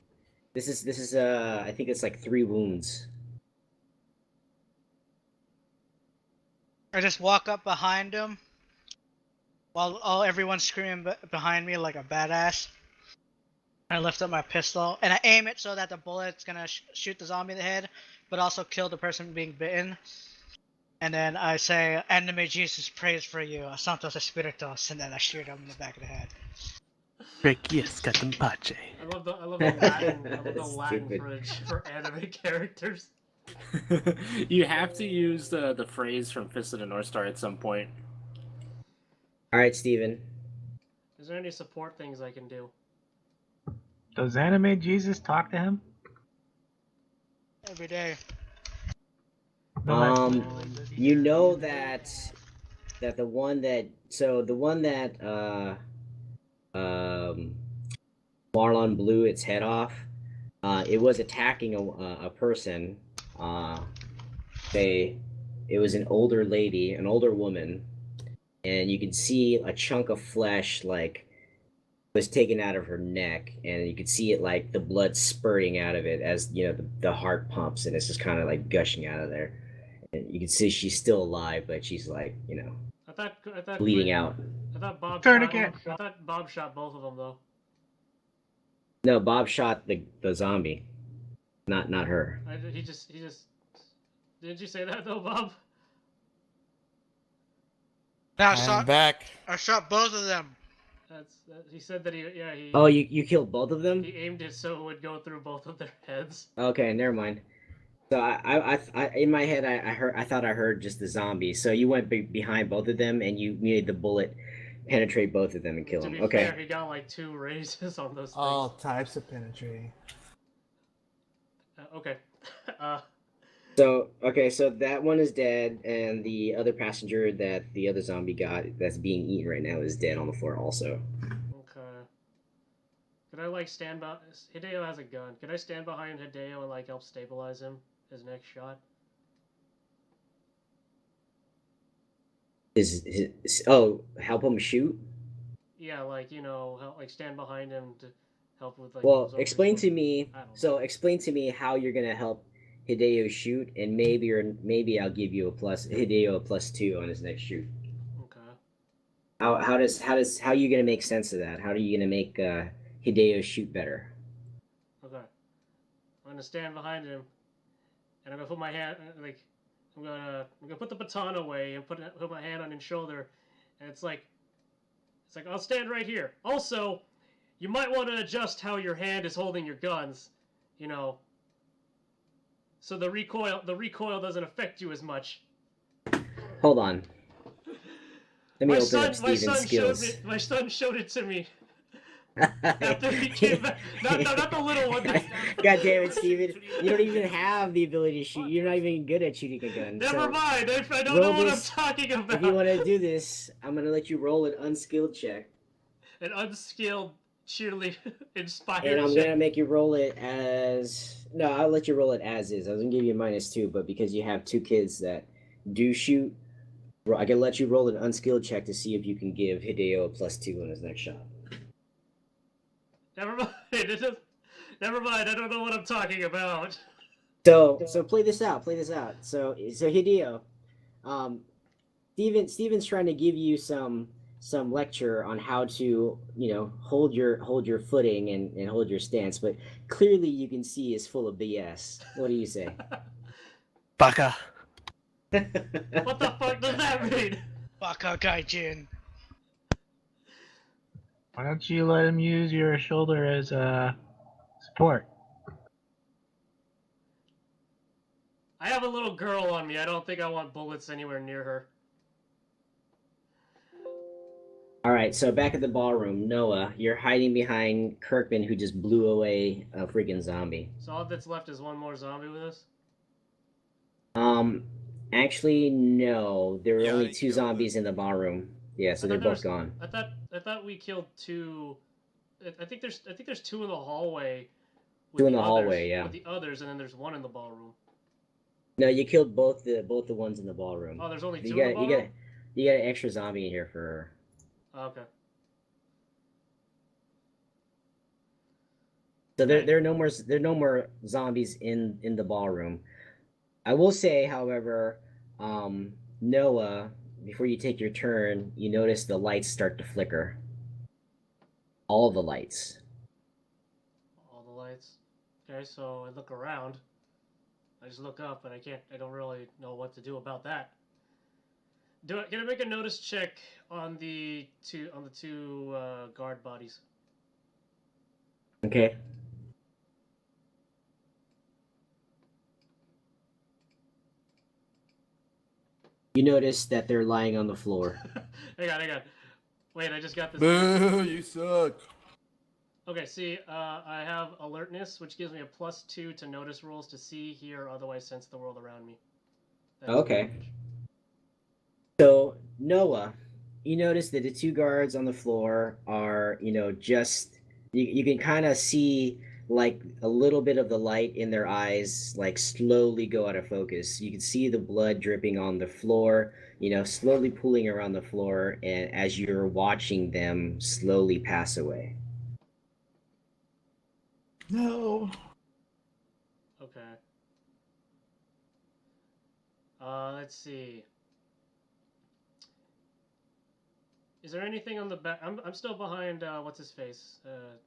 This is I think it's like 3 wounds. I just walk up behind him while everyone's screaming behind me like a badass. I lift up my pistol and I aim it so that the bullet's gonna shoot the zombie in the head, but also kill the person being bitten. And then I say, "Anime Jesus prays for you, Santos Espiritus," and then I shoot him in the back of the head. Requiescat in pace. I love the Latin, I love the That's Latin stupid. for anime characters. You have to use the phrase from Fist of the North Star at some point. All right, Steven. Is there any support things I can do? Does Anime Jesus talk to him? Every day. No, You know that the one that Marlon blew its head off. It was attacking a person. It was an older lady, an older woman, and you could see a chunk of flesh like was taken out of her neck, and you could see it like the blood spurting out of it as you know the heart pumps, and it's just kind of like gushing out of there. And you can see she's still alive, but she's like I thought bleeding out. I thought Bob Tourniquet. I thought Bob shot both of them though. No, Bob shot the zombie, not her. He just. Didn't you say that though, Bob? Now I'm back. I shot both of them. He said that he. Oh, you killed both of them? He aimed it so it would go through both of their heads. Okay, never mind. So I in my head I thought I heard just the zombie. So you went behind both of them and you made the bullet penetrate both of them and kill To them. be Okay. fair, he got like 2 raises on those things. All types of penetrating. Okay. So that one is dead, and the other passenger that the other zombie got that's being eaten right now is dead on the floor also. Okay. Could I like stand by? Hideo has a gun. Could I stand behind Hideo and like help stabilize him? His next shot. Help him shoot? Yeah, like help, like stand behind him to help with like. Well, absorb explain his to wound. me. I don't know. So explain to me how you're gonna help Hideo shoot, and maybe I'll give you Hideo a +2 on his next shoot. Okay. How are you gonna make sense of that? How are you gonna make Hideo shoot better? Okay. I'm gonna stand behind him, and I'm gonna put my hand I'm gonna put the baton away and put my hand on his shoulder, and it's like I'll stand right here. Also, you might want to adjust how your hand is holding your guns, so the recoil doesn't affect you as much. Hold on. Let me My open up Steven's skills. My son showed it to me after he came back. Not the little one. God damn it, Steven. You don't even have the ability to shoot. You're not even good at shooting a gun. Never so mind. I don't roll know what I'm this. talking about. If you want to do this, I'm going to let you roll an unskilled check. An unskilled, cheerily inspired. And I'm check. going to make you roll it as... No, I'll let you roll it as is. I was going to give you a -2, but because you have 2 kids that do shoot, I can let you roll an unskilled check to see if you can give Hideo a +2 on his next shot. Never mind. Never mind. I don't know what I'm talking about. So play this out. So Hideo, Steven's trying to give you some lecture on how to, hold your footing and hold your stance, but clearly you can see is full of BS. What do you say? Baka. What the fuck does that mean? Baka Gaijin. Why don't you let him use your shoulder as support? I have a little girl on me. I don't think I want bullets anywhere near her. All right, so back at the ballroom, Noah, you're hiding behind Kirkman, who just blew away a freaking zombie. So all that's left is one more zombie with us? Actually, no. There were Yeah, only he two killed zombies in the ballroom. Yeah, so they're both gone. I thought we killed two. I think there's two in the hallway. Two in the hallway, yeah. With the others, and then there's one in the ballroom. No, you killed both the ones in the ballroom. Oh, there's only two You in got the ballroom? you got an extra zombie in here for her. Oh, okay. So there are no more zombies in the ballroom. I will say, however, Noah, before you take your turn, you notice the lights start to flicker. All the lights. All the lights. Okay, so I look around. I just look up, and I don't really know what to do about that. Can I make a notice check on the two guard bodies? Okay. You notice that they're lying on the floor. hang on. Wait, I just got this. Boo, you suck. Okay, see, I have alertness, which gives me a +2 to notice rules to see, hear, or otherwise sense the world around me. That's Okay. advantage. So, Noah, you notice that the two guards on the floor are, just you can kind of see like a little bit of the light in their eyes like slowly go out of focus. You can see the blood dripping on the floor, slowly pooling around the floor, and as you're watching them slowly pass away. No. Okay. Let's see. Is there anything on the back? I'm still behind. What's his face?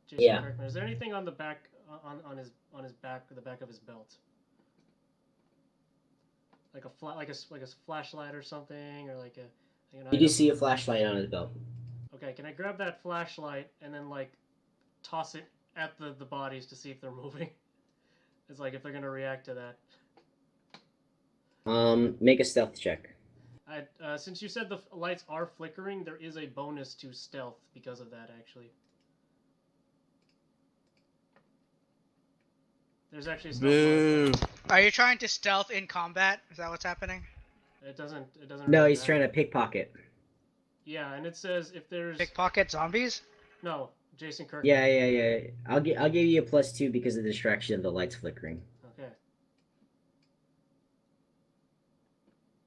Jason Yeah. Kirkman. Is there anything on the back on his back, the back of his belt? Like a flashlight or something, or like an You do item? see a flashlight on his belt. Okay, can I grab that flashlight and then like toss it at the bodies to see if they're moving? It's like if they're gonna react to that. Make a stealth check. Since you said the lights are flickering, there is a bonus to stealth because of that, actually. There's actually a stealth Boo. bonus. Are you trying to stealth in combat? Is that what's happening? It doesn't No, really he's matter. trying to pickpocket. Yeah, and it says if there's... Pickpocket zombies? No, Jason Kirkman. Yeah. I'll give you a +2 because of the distraction of the lights flickering. Okay.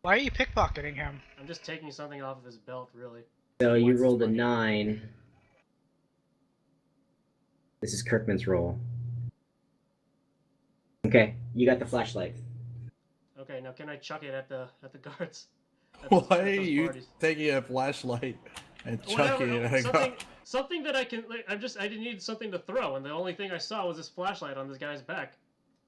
Why are you pickpocketing him? I'm just taking something off of his belt, really. So you Wants rolled a money. 9. This is Kirkman's roll. Okay, you got the flashlight. Okay, now can I chuck it at the guards? At Why at are those you parties? taking a flashlight and Whatever, chucking it at a guy? something that I can. Like, I didn't need something to throw, and the only thing I saw was this flashlight on this guy's back.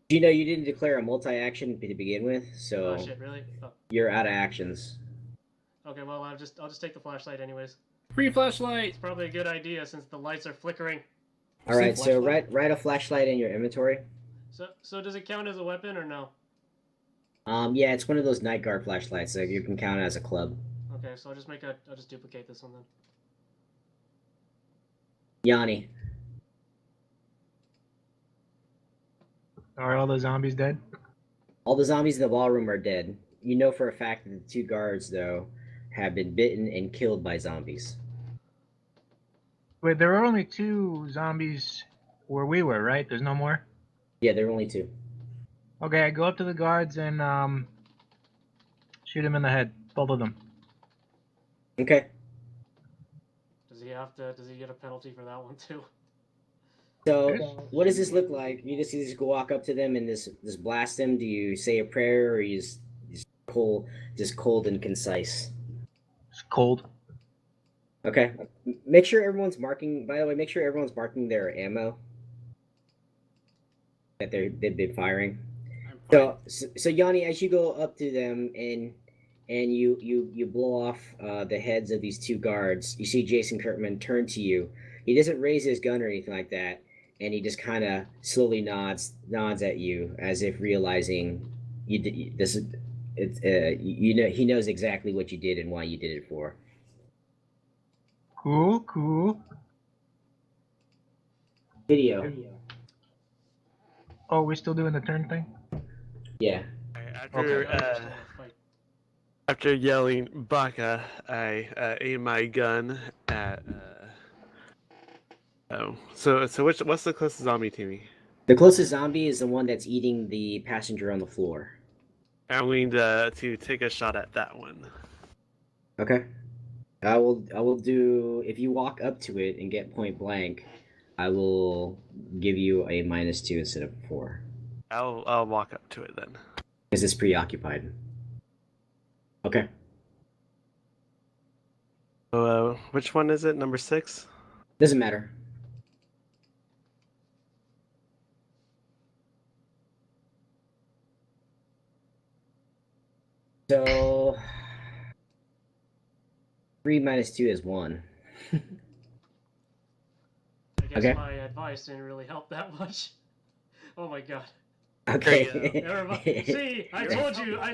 Do you know you didn't declare a multi-action to begin with, so Oh shit! Really? Oh. you're out of actions. Okay, well I'll just take the flashlight anyways. Free flashlight. It's probably a good idea since the lights are flickering. All right, so write a flashlight in your inventory. So does it count as a weapon or no? Yeah, it's one of those night guard flashlights, so you can count it as a club. Okay, so I'll just duplicate this one then. Yanni. Are all the zombies dead? All the zombies in the ballroom are dead. You know for a fact that the two guards, though, have been bitten and killed by zombies. Wait, there were only 2 zombies where we were, right? There's no more? Yeah, there are only 2. Okay, I go up to the guards and shoot him in the head. Both of them. Okay. Does he get a penalty for that one too? So, what does this look like? You just walk up to them and just blast them? Do you say a prayer, or you just cold and concise? cold. Okay. Make sure everyone's marking. By the way, make sure everyone's marking their ammo that they've been firing. I'm fine. So Yanni, as you go up to them and you blow off the heads of these two guards, you see Jason Kirkman turn to you. He doesn't raise his gun or anything like that, and he just kind of slowly nods at you as if realizing this is you know he knows exactly what you did and why you did it for. Cool. Video. Oh, we're still doing the turn thing? Yeah. After after yelling "Baka," I aim my gun at. So what's the closest zombie to me? The closest zombie is the one that's eating the passenger on the floor. I'm going to take a shot at that one. Okay. I will do if you walk up to it and get point blank, I will give you a -2 instead of 4. I'll walk up to it then. Because it's preoccupied. Okay. So which one is it? Number 6? Doesn't matter. So 3 - 2 is 1. I guess Okay. my advice didn't really help that much. Oh my god. Okay. Everybody, see, I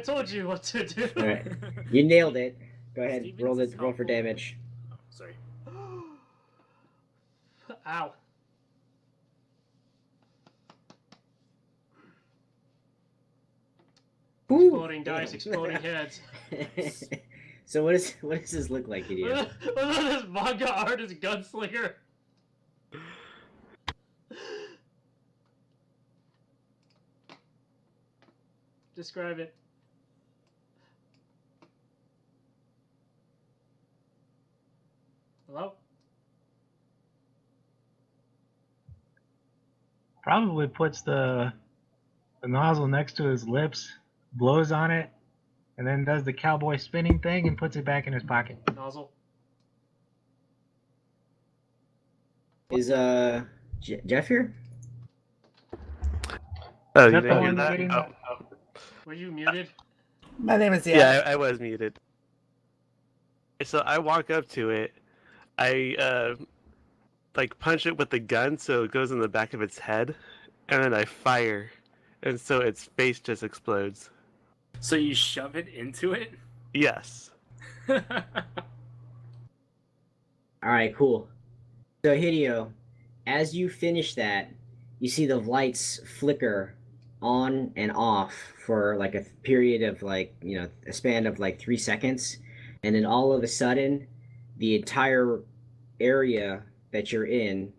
told you what to do. All right. You nailed it. Go ahead. Stevens Roll is for helpful. damage. Oh, sorry. Ow. Exploding dice, exploding heads. So what does this look like, idiot? Look at this manga artist gunslinger. Describe it. Hello? Probably puts the nozzle next to his lips, blows on it, and then does the cowboy spinning thing and puts it back in his pocket. Nozzle. Is Jeff here? Oh, Is you that the didn't hear one that? getting- Oh. Were you muted? My name is Yeah, I was muted. So I walk up to it. I like punch it with the gun so it goes in the back of its head, and then I fire, and so its face just explodes. So you shove it into it? Yes. All right, cool. So Hideo, as you finish that, you see the lights flicker on and off for like a period of like, a span of like 3 seconds, and then all of a sudden, the entire area that you're in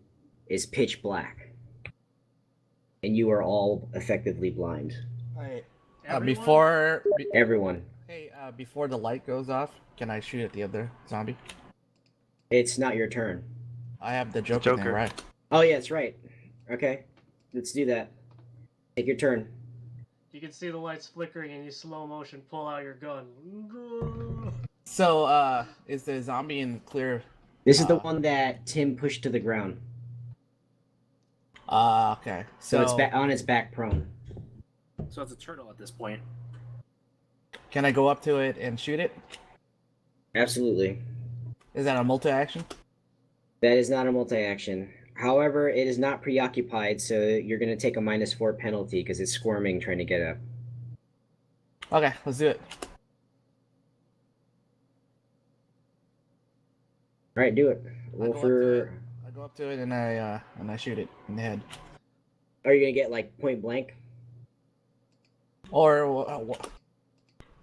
is pitch black, and you are all effectively blind. Hey, Everyone? Everyone. before the light goes off, can I shoot at the other zombie? It's not your turn. I have the Joker, thing, Joker. right? Oh yeah, that's right. Okay, let's do that. Take your turn. You can see the lights flickering and you slow motion pull out your gun. So, is the zombie in clear? This is the one that Tim pushed to the ground. Okay. So it's on its back prone. So it's a turtle at this point. Can I go up to it and shoot it? Absolutely. Is that a multi-action? That is not a multi-action. However, it is not preoccupied, so you're going to take a -4 penalty because it's squirming trying to get up. Okay, let's do it. All right, do it. I Roll go up to for. it. I go up to it and I shoot it in the head. Are you going to get like point blank? Or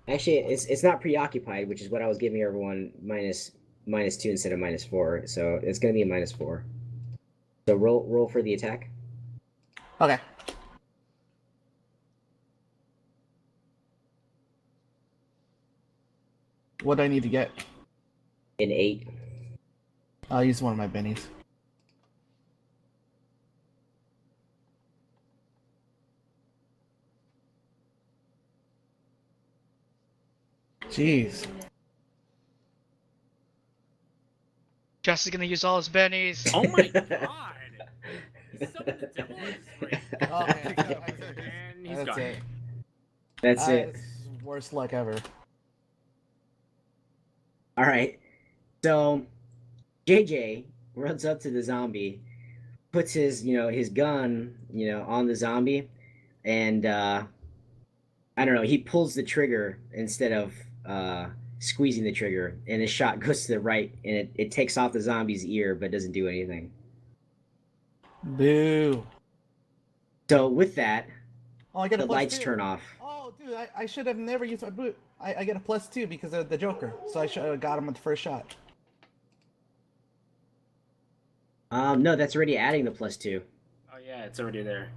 Actually, it's not preoccupied, which is what I was giving everyone -2 instead of -4. So it's going to be a -4. So roll for the attack. okay. What do I need to get? An 8. I'll use one of my bennies. Jeez. Jess is gonna use all his bennies. Oh my god! Some of the devil is right. Okay, And he's that's gone. it. That's it. That's worst luck ever. All right. So JJ runs up to the zombie, puts his, his gun, on the zombie, and I don't know, he pulls the trigger instead of squeezing the trigger, and the shot goes to the right, and it takes off the zombie's ear, but doesn't do anything. Boo. So with that, Oh, I get a the plus lights 2. turn off. Oh, dude, I should have never used my boot. I get a plus 2 because of the Joker, so I should have got him with the first shot. No, that's already adding the +2. Oh yeah, it's already there.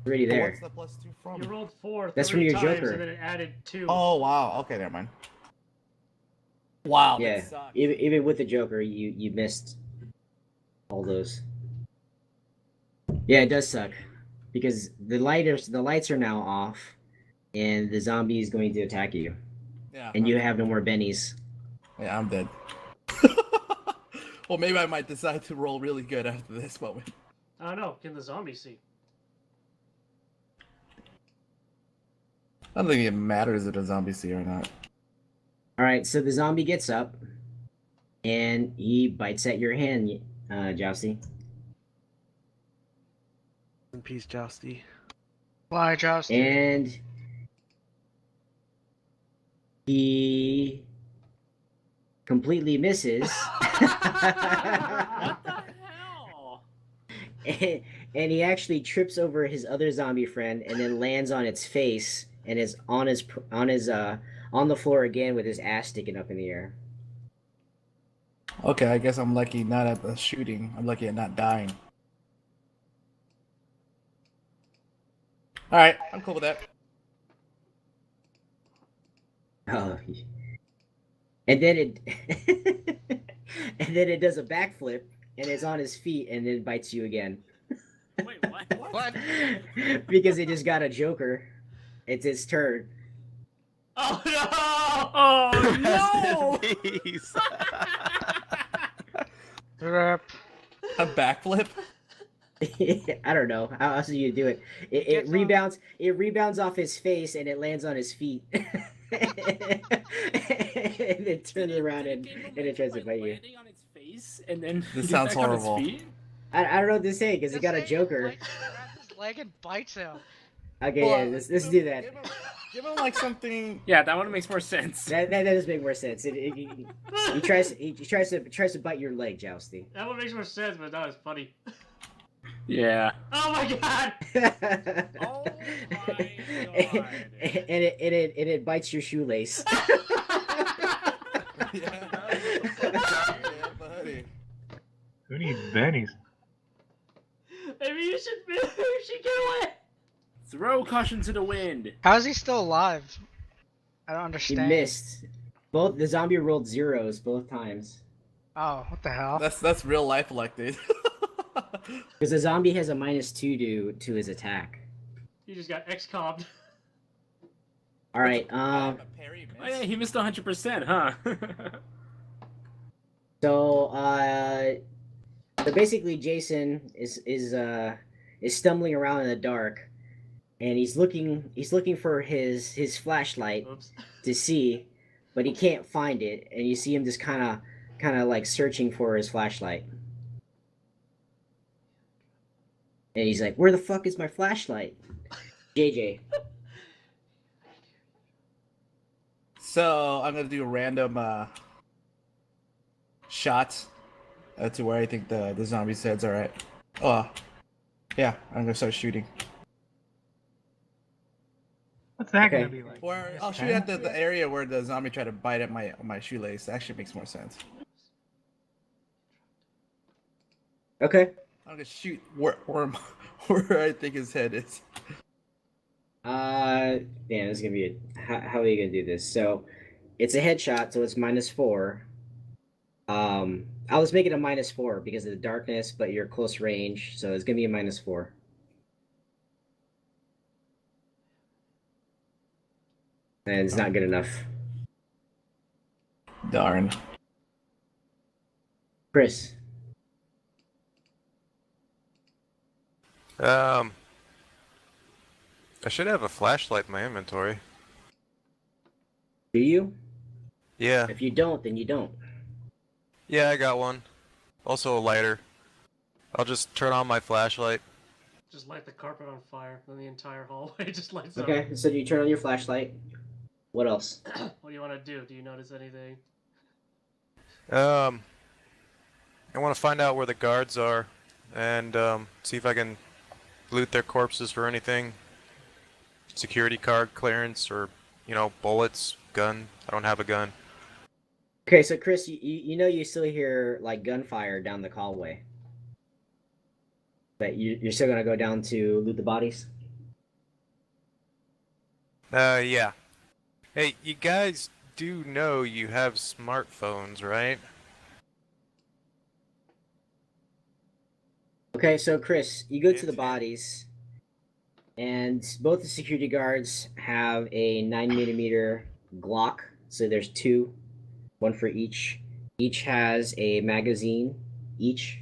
Already But there. What's the plus 2 from? You rolled 4 That's from 3 your times, Joker. and then it added 2. Oh, wow. Okay, never mind. Wow, Yeah, that sucks. even with the Joker, you missed all those. Yeah, it does suck because the lights are now off, and the zombie is going to attack you, Yeah, and you have no more bennies. yeah, I'm dead. Well, maybe I might decide to roll really good after this moment. I don't know. Can the zombie see? I don't think it matters if a zombie see or not. All right, so the zombie gets up, and he bites at your hand, Jousty. In peace, Jousty. Why, Joust? And he completely misses. What the hell? and he actually trips over his other zombie friend and then lands on its face and is on the floor again with his ass sticking up in the air. Okay, I guess I'm lucky not at the shooting. I'm lucky at not dying. Alright, I'm cool with that. Oh, and then it does a backflip and it's on his feet and then bites you again. Wait, what? What? Because it just got a Joker. It's its turn. Oh no! Oh no! Peace. Rip. A backflip? I don't know how else do you do it. It Gets on- rebounds. It rebounds off his face and it lands on his feet. and it turns around and it tries to bite you. Landing on its face and then This get sounds back on its horrible. feet? I don't know what to say because it This got a thing Joker. grabs his leg and bites him. Okay, Well, yeah, let's do that. Give him like something. Yeah, that one makes more sense. That does make more sense. He tries to bite your leg, Jousty. That one makes more sense, but that was funny. Yeah. Oh my god! Oh my and it bites your shoelace. Yeah, buddy. Who needs bennies? Maybe you should get away. Throw caution to the wind. How is he still alive? I don't He understand. missed. Both the zombie rolled zeros both times. Oh, what the hell? That's real life like, dude. Because the zombie has a -2 to his attack. You just got XCOM'd. All right. Oh yeah, he missed 100%, huh? So basically, Jason is stumbling around in the dark, and he's looking for his flashlight Oops. to see, but he can't find it, and you see him just kind of like searching for his flashlight. And he's like, "Where the fuck is my flashlight?" JJ. So I'm gonna do random shots to where I think the zombie's heads are at. Oh, yeah, I'm gonna start shooting. What's that Okay. gonna be like? Or I'll shoot at the area where the zombie tried to bite at my shoelace. That actually makes more sense. Okay. I'm gonna shoot where I think his head is. Damn, this is gonna be how are you gonna do this? So, it's a headshot, so it's -4. I was making a -4 because of the darkness, but you're close range, so it's gonna be a -4. And it's not good enough. Darn. Chris, I should have a flashlight in my inventory. Do you? Yeah. If you don't, then you don't. Yeah, I got one. Also a lighter. I'll just turn on my flashlight. Just light the carpet on fire, then the entire hallway just lights up. Okay, so you turn on your flashlight. What else? What do you want to do? Do you notice anything? I want to find out where the guards are, and see if I can loot their corpses for anything. Security card clearance, or bullets, gun. I don't have a gun. Okay, so Chris, you know you still hear like gunfire down the hallway, but you're still gonna go down to loot the bodies. Yeah. Hey, you guys do know you have smartphones, right? Okay, so Chris, you go to the Yes. bodies, and both the security guards have a 9mm Glock. So there's two, one for each. Each has a magazine,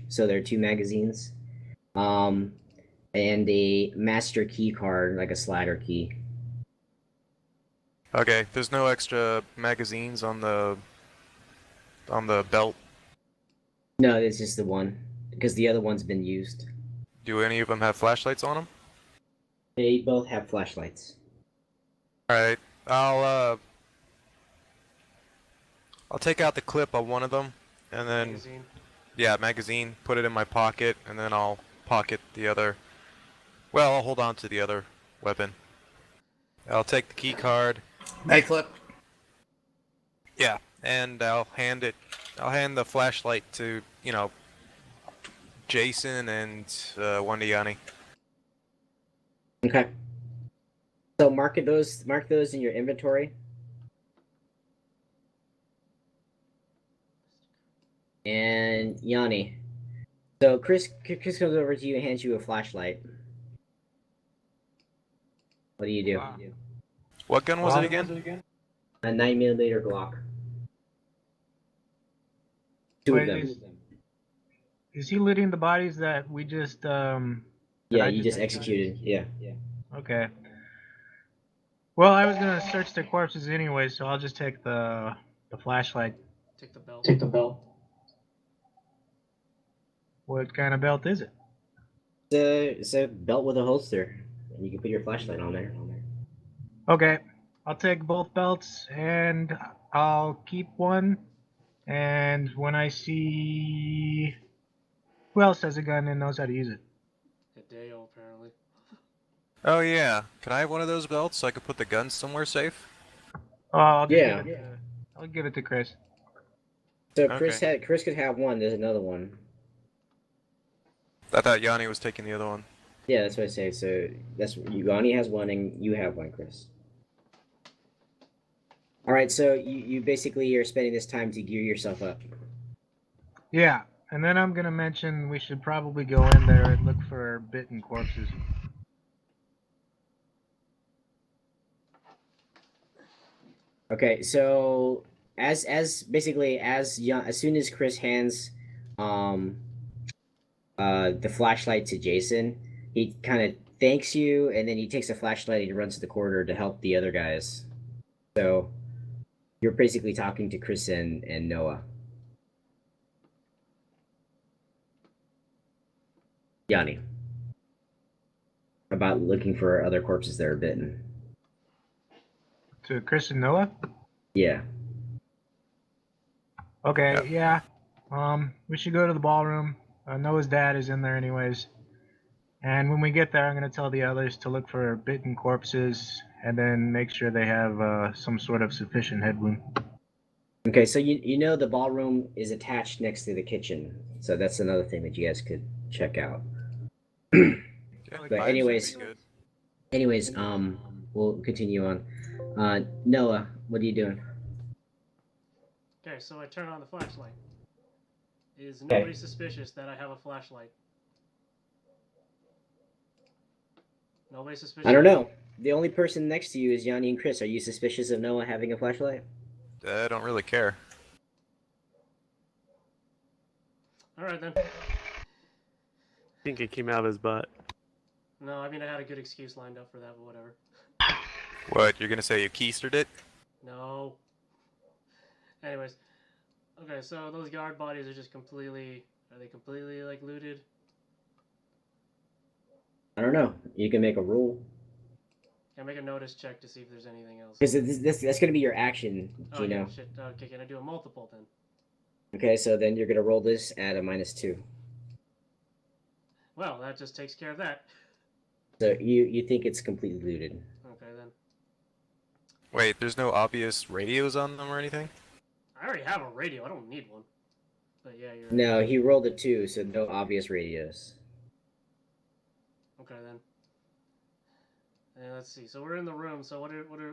so there are two magazines. And a master key card, like a slider key. Okay, there's no extra magazines on the belt. No, it's just the one, because the other one's been used. Do any of them have flashlights on them? They both have flashlights. Alright, I'll take out the clip on one of them, and then Magazine. yeah, magazine, put it in my pocket, and then I'll pocket the other. Well, I'll hold on to the other weapon. I'll take the key card. Hey, Clip. Yeah, and I'll hand the flashlight to, Jason and one to Yanni. Okay. So mark those in your inventory. And Yanni. So Chris comes over to you and hands you a flashlight. What do you do? Wow. What gun was it again? A 9mm Glock. Two Wait, of them. Is he looting the bodies that we just Yeah, I you just just executed. Yeah. Okay. Well, I was gonna search the corpses anyway, so I'll just take the flashlight. Take the belt. What kind of belt is it? It's a belt with a holster, and you can put your flashlight on there. Okay, I'll take both belts and I'll keep one. And when I see who else has a gun and knows how to use it? Hideo, apparently. Oh yeah, can I have one of those belts so I could put the gun somewhere safe? Oh, I'll just Yeah. I'll give it to Chris. So Chris Okay. Chris could have one. There's another one. I thought Yanni was taking the other one. Yeah, that's what I say. So that's Yanni has one and you have one, Chris. All right. So you basically are spending this time to gear yourself up. Yeah, and then I'm gonna mention we should probably go in there and look for bitten corpses. Okay. So as soon as Chris hands the flashlight to Jason, he kind of thanks you, and then he takes the flashlight and he runs to the corridor to help the other guys. So you're basically talking to Chris and Noah. Yanni. About looking for other corpses that are bitten. To Chris and Noah? Yeah. Okay, yeah. We should go to the ballroom. Noah's dad is in there anyways. And when we get there, I'm going to tell the others to look for bitten corpses and then make sure they have some sort of sufficient head wound. Okay, so you know the ballroom is attached next to the kitchen. So that's another thing that you guys could check out. Yeah, But vibes would anyways- be good. Anyways, we'll continue on. Noah, what are you doing? Okay, so I turn on the flashlight. Is Okay. nobody suspicious that I have a flashlight? Nobody suspicious? I don't know. The only person next to you is Yanni and Chris. Are you suspicious of Noah having a flashlight? I don't really care. Alright then. I think it came out of his butt. No, I mean I had a good excuse lined up for that, but whatever. What, you're gonna say you keistered it? No. Anyways, okay, so those guard bodies are just completely. Are they completely like looted? I don't know. You can make a rule. Can I make a notice check to see if there's anything else? Because that's going to be your action, Oh yeah, Gino. shit. Okay, can I do a multiple then? Okay, so then you're going to roll this at a -2. Well, that just takes care of that. So you think it's completely looted. Okay then. Wait, there's no obvious radios on them or anything? I already have a radio. I don't need one. But yeah, you're. No, he rolled a 2, so no obvious radios. Okay then. And let's see. So we're in the room. So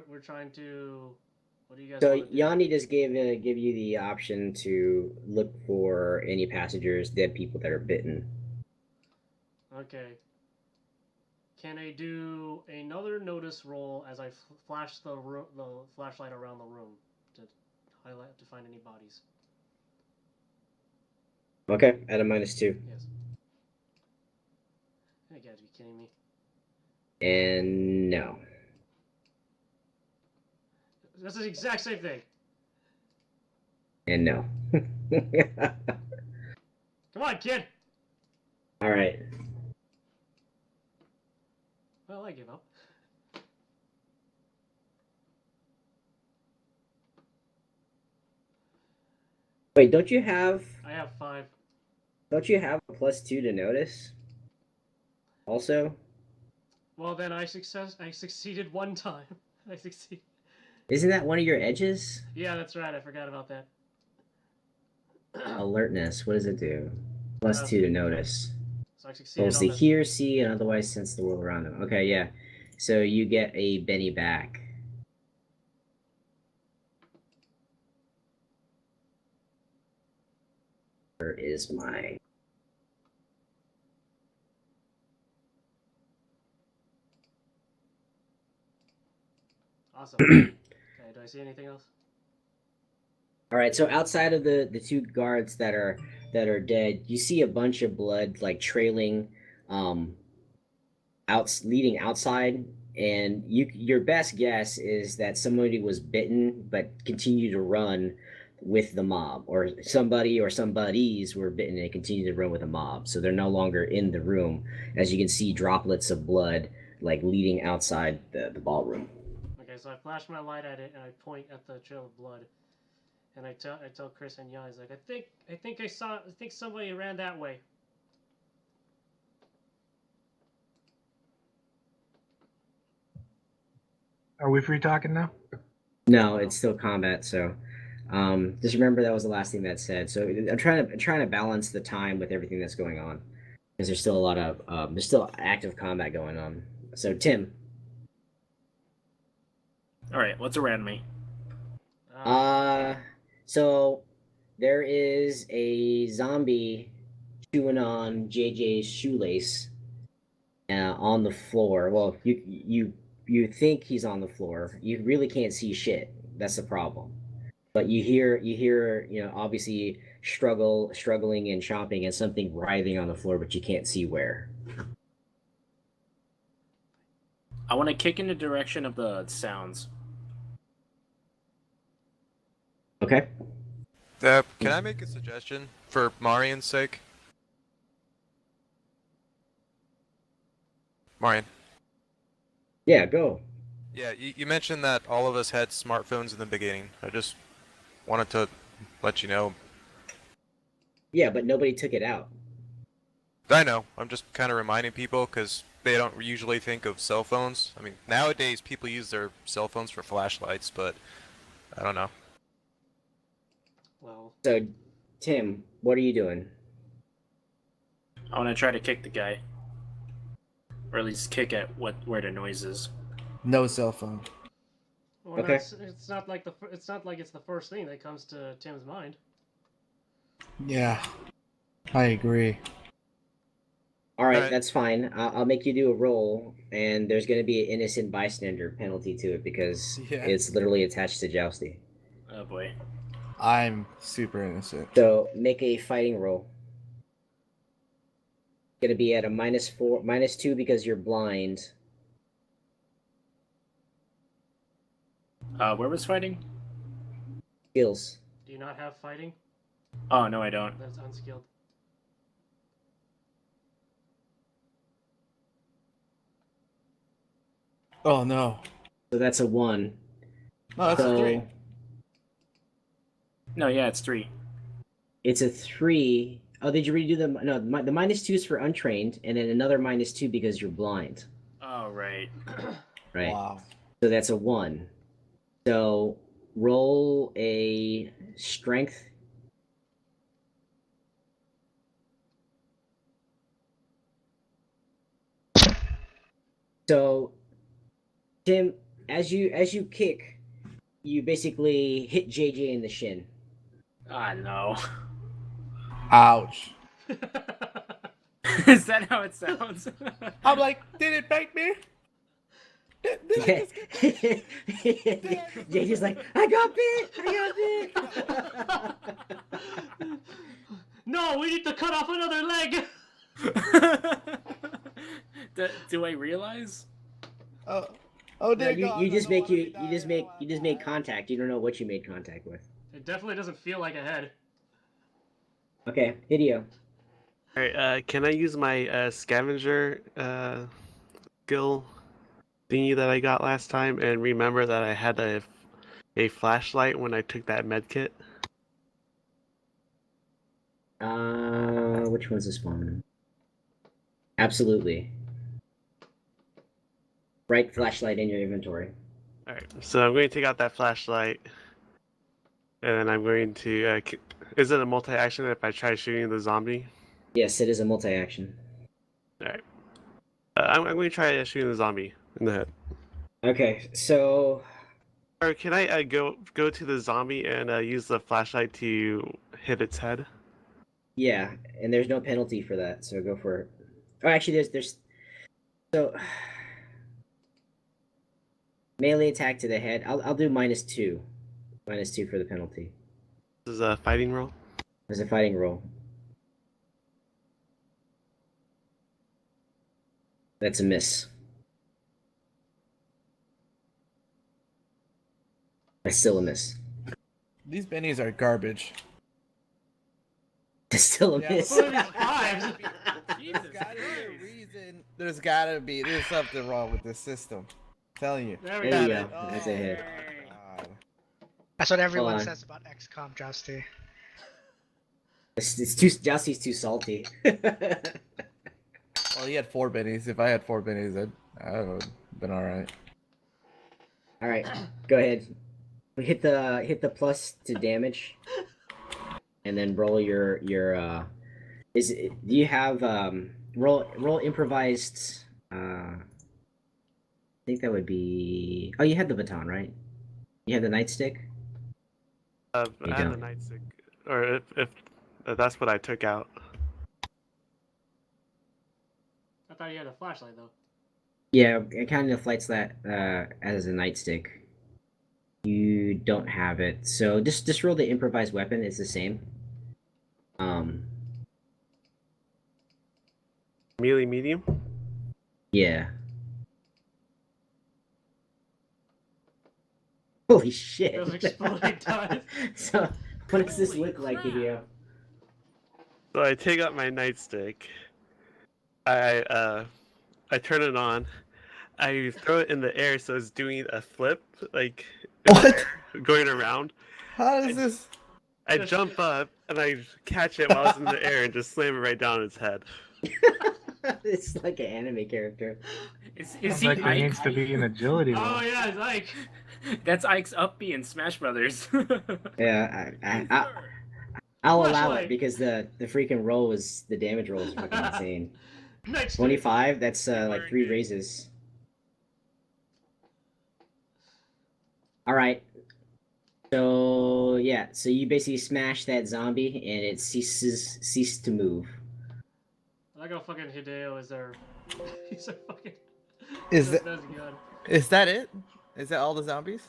we're trying to. What do you guys? So wanna do? Yanni just give you the option to look for any passengers, dead people that are bitten. Okay. Can I do another notice roll as I flash the flashlight around the room to highlight to find any bodies? Okay, at a -2. Yes. You gotta be kidding me. And no. That's the exact same thing. And no. Come on, kid. All right. Well, I give up. Wait, don't you have I have 5. a +2 to notice? Also? Well, then I succeeded one time. I succeed. Isn't that one of your edges? Yeah, that's right. I forgot about that. Alertness. What does it do? +2 to notice. So I succeeded Mostly on the... hear, see, and otherwise sense the world around them. Okay, yeah. So you get a Benny back. Where is my... Awesome. Okay, do I see anything else? All right, so outside of the 2 guards that are dead, you see a bunch of blood like trailing leading outside, and your best guess is that somebody was bitten but continued to run with the mob, or somebody or somebodies were bitten and continue to run with the mob. So they're no longer in the room. As you can see, droplets of blood like leading outside the ballroom. Okay, so I flash my light at it and I point at the trail of blood, and I tell Chris and Yanni's like, I think somebody ran that way. Are we free talking now? No, it's still combat. So just remember that was the last thing that said. So I'm trying to balance the time with everything that's going on, because there's still a lot of there's still active combat going on. So Tim. All right, what's around me? So there is a zombie chewing on JJ's shoelace on the floor. Well, you think he's on the floor. You really can't see shit. That's the problem. But you hear, obviously struggling and chomping and something writhing on the floor, but you can't see where. I want to kick in the direction of the sounds. Okay. Can I make a suggestion for Marian's sake? Marian. Yeah, go. Yeah, you mentioned that all of us had smartphones in the beginning. I just wanted to let you know. Yeah, but nobody took it out. I know. I'm just kind of reminding people because they don't usually think of cell phones. I mean, nowadays people use their cell phones for flashlights, but I don't know. Well, So, Tim, what are you doing? I want to try to kick the guy, or at least kick at where the noise is. No cell phone. well Okay. it's not like it's the first thing that comes to Tim's mind. Yeah, I agree. All right, Alright. that's fine. I'll make you do a roll, and there's going to be an innocent bystander penalty to it because Yeah. it's literally attached to jousting. Oh boy. I'm super innocent. So make a fighting roll. gonna be at a -4, -2 because you're blind. Where was fighting? Skills. Do you not have fighting? Oh no, I don't. That's unskilled. Oh no. So that's a 1. No, that's So a 3. No, yeah, it's 3. it's a 3. Oh, did you redo the no? The -2 is for untrained, and then another -2 because you're blind. Oh right. Right. Wow. So that's a 1. So roll a strength. So, Tim, as you kick, you basically hit JJ in the shin. Ah no. Ouch. Is that how it sounds? I'm like, did it bite me? Did I just get JJ's like, I got bit. No, we need to cut off another leg. Do I realize? Oh No, dear you God, I just don't make wanna you be dying just now. make you just made contact. You don't know what you made contact with. It definitely doesn't feel like a head. Okay, Hideo. Alright, can I use my scavenger skill thingy that I got last time and remember that I had a flashlight when I took that med kit? Which one's this one? Absolutely. Right flashlight in your inventory. Alright, so I'm going to take out that flashlight and then I'm going to is it a multi-action if I try shooting the zombie? Yes, it is a multi-action. Alright. I'm going to try shooting the zombie in the head. Okay, so Or can I go to the zombie and use the flashlight to hit its head? yeah, and there's no penalty for that, so go for it. Oh, actually, there's so melee attack to the head. I'll do -2, -2 for the penalty. This is a fighting roll. As a fighting roll. That's a miss. That's still a miss. These bennies are garbage. That's still a Yeah, miss. Look at these fives. Jesus There's gotta be a Christ. reason. There's something wrong with this system. I'm telling you. There we There you go. go. That's a hit. God. That's what everyone on. says about XCOM, Justy. It's too Jalsi's too salty. Well, he had 4 bennies. If I had 4 bennies, I would have been alright. All right, go ahead. Hit the plus to damage, and then roll your do you have roll improvised? I think that would be. Oh, you had the baton, right? You have the nightstick. I You had the don't. nightstick, or if that's what I took out. I thought you had a flashlight though. Yeah, it kind of flights that as a nightstick. You don't have it, so just roll the improvised weapon. It's the same. Melee medium. Yeah. Holy shit! Those exploding dice. So, what does this look like, Hideo? So I take out my nightstick. I turn it on. I throw it in the air so it's doing a flip, like What? going around. How does this? I jump up and I catch it while it's in the air and just slam it right down its head. It's like an anime character. Is Sounds he like there Ike? needs to be an agility roll. Oh yeah, it's Ike. That's Ike's Uppy in Smash Brothers. Yeah, I'll allow Flashlight. it because the freaking roll was the damage roll is fucking insane. Nightstick. 25. That's like 3 raises. All right. So yeah, so you basically smash that zombie and it ceased to move. I like how fucking Hideo is there. He's a fucking. Is that That's good. is that it? Is that all the zombies?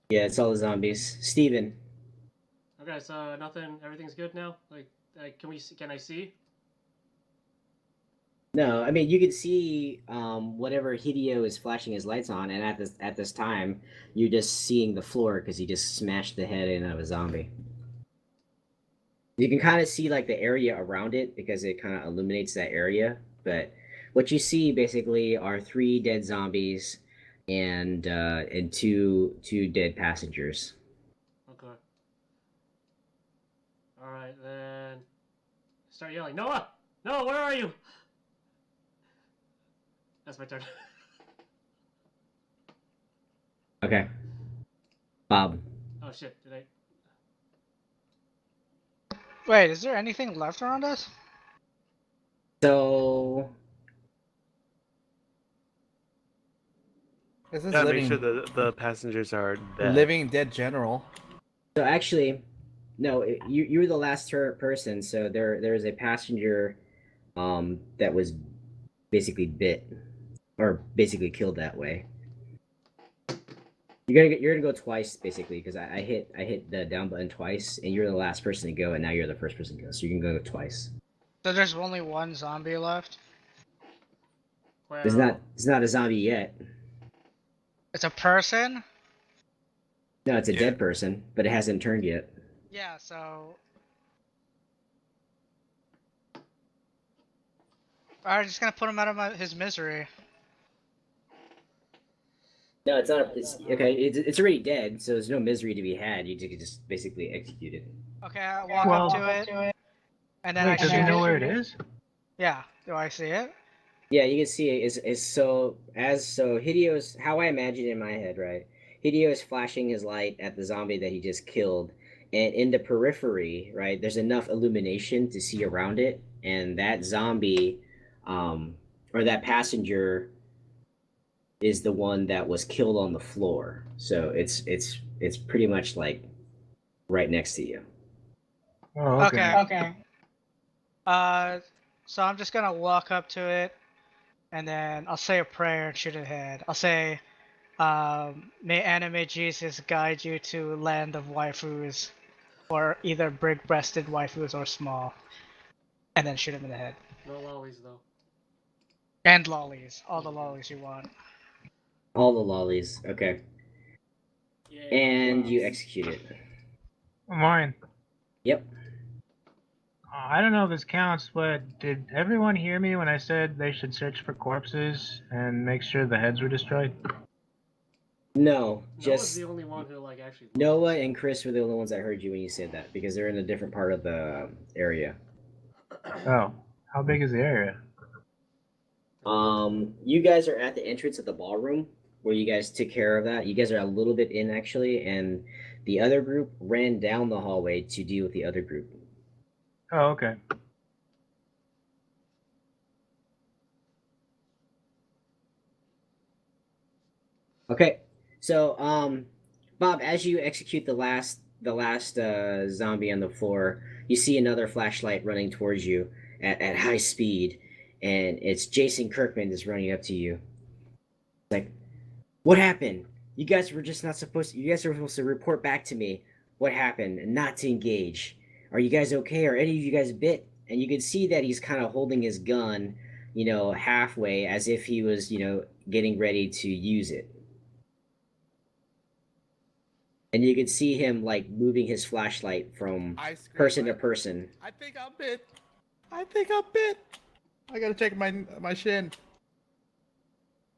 Yeah, it's all the zombies. Steven. Okay, so nothing. Everything's good now. Like can we? Can I see? No, I mean you can see whatever Hideo is flashing his lights on, and at this time, you're just seeing the floor because he just smashed the head in of a zombie. You can kind of see like the area around it because it kind of illuminates that area. But what you see basically are 3 dead zombies and two dead passengers. Okay. All right, then start yelling, Noah! Noah, where are you? That's my turn. Okay. Bob. Oh shit! Did I? Wait, is there anything left around us? So This is Gotta make living, sure the passengers are dead. living dead general. so actually, no, you were the last person. So there is a passenger, that was basically bit, or basically killed that way. You're gonna go twice basically because I hit the down button twice and you're the last person to go and now you're the first person to go, so you can go twice. So there's only one zombie left. Well, It's not a zombie yet. It's a person. No, it's a Yeah. dead person, but it hasn't turned yet. Yeah. So. I'm just gonna put him out of his misery. No, it's not. It's okay. It's already dead, so there's no misery to be had. You can just basically execute it. Okay, I walk Well- up to it, and then Wait, I does he shoot know it. where it is? Yeah. Do I see it? Yeah, you can see it is so Hideo's, how I imagine it in my head, right? Hideo is flashing his light at the zombie that he just killed, and in the periphery, right, there's enough illumination to see around it, and that zombie, or that passenger, is the one that was killed on the floor. So it's pretty much like right next to you. Oh, okay. Okay. So I'm just gonna walk up to it, and then I'll say a prayer and shoot it ahead. I'll say, "May anime Jesus guide you to land of waifus, or either big-breasted waifus or small," and then shoot him in the head. no lollies though. And lollies, all the lollies you want. All the lollies. Okay. Yeah, And wow. you execute it. Mine. Yep. I don't know if this counts, but did everyone hear me when I said they should search for corpses and make sure the heads were destroyed? No, Noah's just the only one who like actually. Noah and Chris were the only ones that heard you when you said that because they're in a different part of the area. Oh, how big is the area? You guys are at the entrance of the ballroom where you guys took care of that. You guys are a little bit in actually, and the other group ran down the hallway to deal with the other group. Oh, okay. Okay, so Bob, as you execute the last zombie on the floor, you see another flashlight running towards you at high speed, and it's Jason Kirkman that's running up to you. Like, what happened? You guys were just not supposed to. You guys were supposed to report back to me what happened and not to engage. Are you guys okay? Are any of you guys bit? And you can see that he's kind of holding his gun, halfway as if he was, getting ready to use it. And you can see him like moving his flashlight from I scream, person to person. I think I'm bit. I think I'm bit. I gotta check my shin.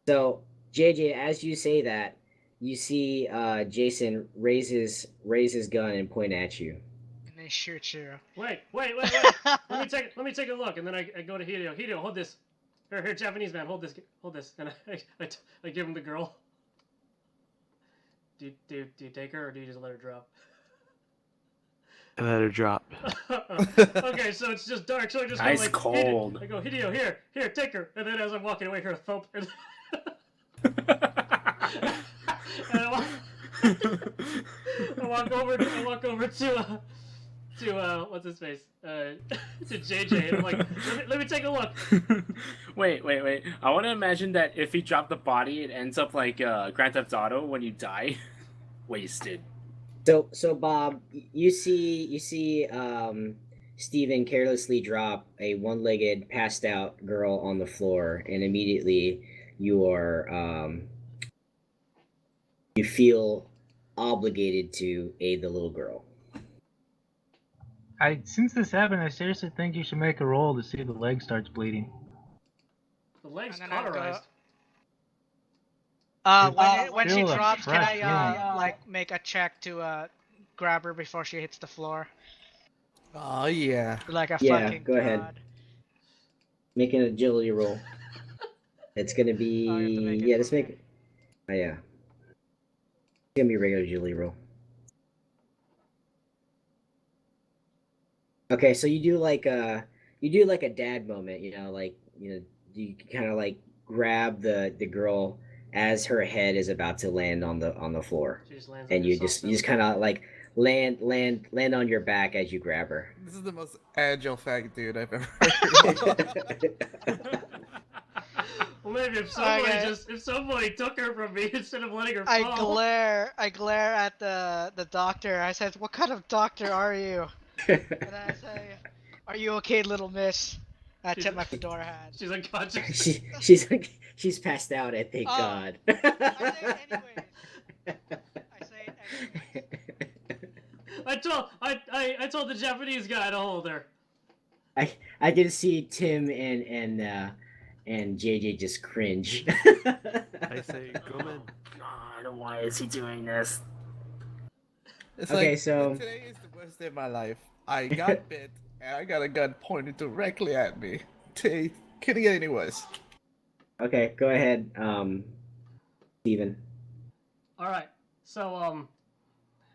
So JJ, as you say that, you see Jason raise his gun and point at you. And they shoot you. Wait. let me take a look, and then I go to Hideo. Hideo, hold this. Here, Japanese man, hold this, and I give him the girl. Do you take her or do you just let her drop? I let her drop. Okay, so it's just dark, so I just Ice go like, cold. I go, Hideo, here, take her, and then as I'm walking away, I hear a thump, and I walk over to what's his face? To JJ, and I'm like, let me take a look. Wait. I want to imagine that if he dropped the body, it ends up like Grand Theft Auto when you die. Wasted. So Bob, you see Steven carelessly drop a one-legged, passed-out girl on the floor, and immediately you are you feel obligated to aid the little girl. Since this happened, I seriously think you should make a roll to see if the leg starts bleeding. The leg's And then I'd go- cauterized. When she Feel the drops, can fresh I like make a check to grab her before she hits the floor? Oh yeah. Like a Yeah, fucking go ahead. god. Make an agility roll. It's gonna be Oh, you have to make it yeah. for Just me. make it. Oh yeah. It's gonna be a regular agility roll. Okay, so you do like a dad moment, like you kind of like grab the girl as her head is about to land on the floor, She just lands on and your you soft just kind of like land on your back as you grab her. This is the most agile fat dude I've ever heard. Well, maybe if somebody Okay. if somebody took her from me instead of letting her I fall. glare at the doctor. I said, "What kind of doctor are you?" And I say, "Are you okay, little miss?" I tip my fedora hat. She's unconscious. she's like she's passed out. I thank Oh. God. I say it anyways. I say it anyways. I told the Japanese guy to hold her. I can see Tim and JJ just cringe. I say, Gomen. God, why is he doing this? It's Okay, like, so- today is the worst day of my life. I got bit, and I got a gun pointed directly at me. Couldn't get any worse. Okay, go ahead, Steven. All right. So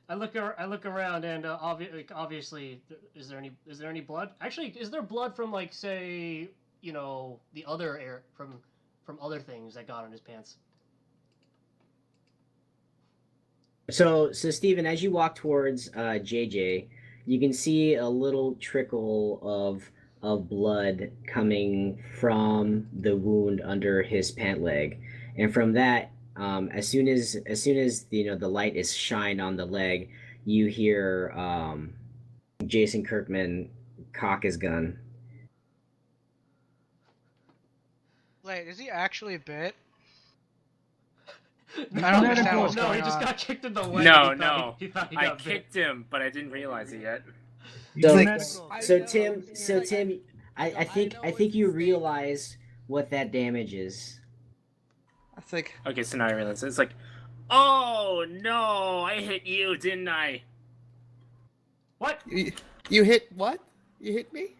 I look around and obviously is there any blood? Actually, is there blood from like say the other air from other things that got on his pants? So Steven, as you walk towards JJ, you can see a little trickle of blood coming from the wound under his pant leg, and from that, as soon as the light is shined on the leg, you hear Jason Kirkman cock his gun. Wait, is he actually bit? No, I don't understand what's no, going he just on. got kicked in the leg. No, and he thought he I got bit. kicked him, but I didn't realize it yet. You So- do medical. So Tim, I think you realize what that damage is. It's like, Okay, so now I realize it's like, oh no, I hit you, didn't I? What? you hit what? You hit me?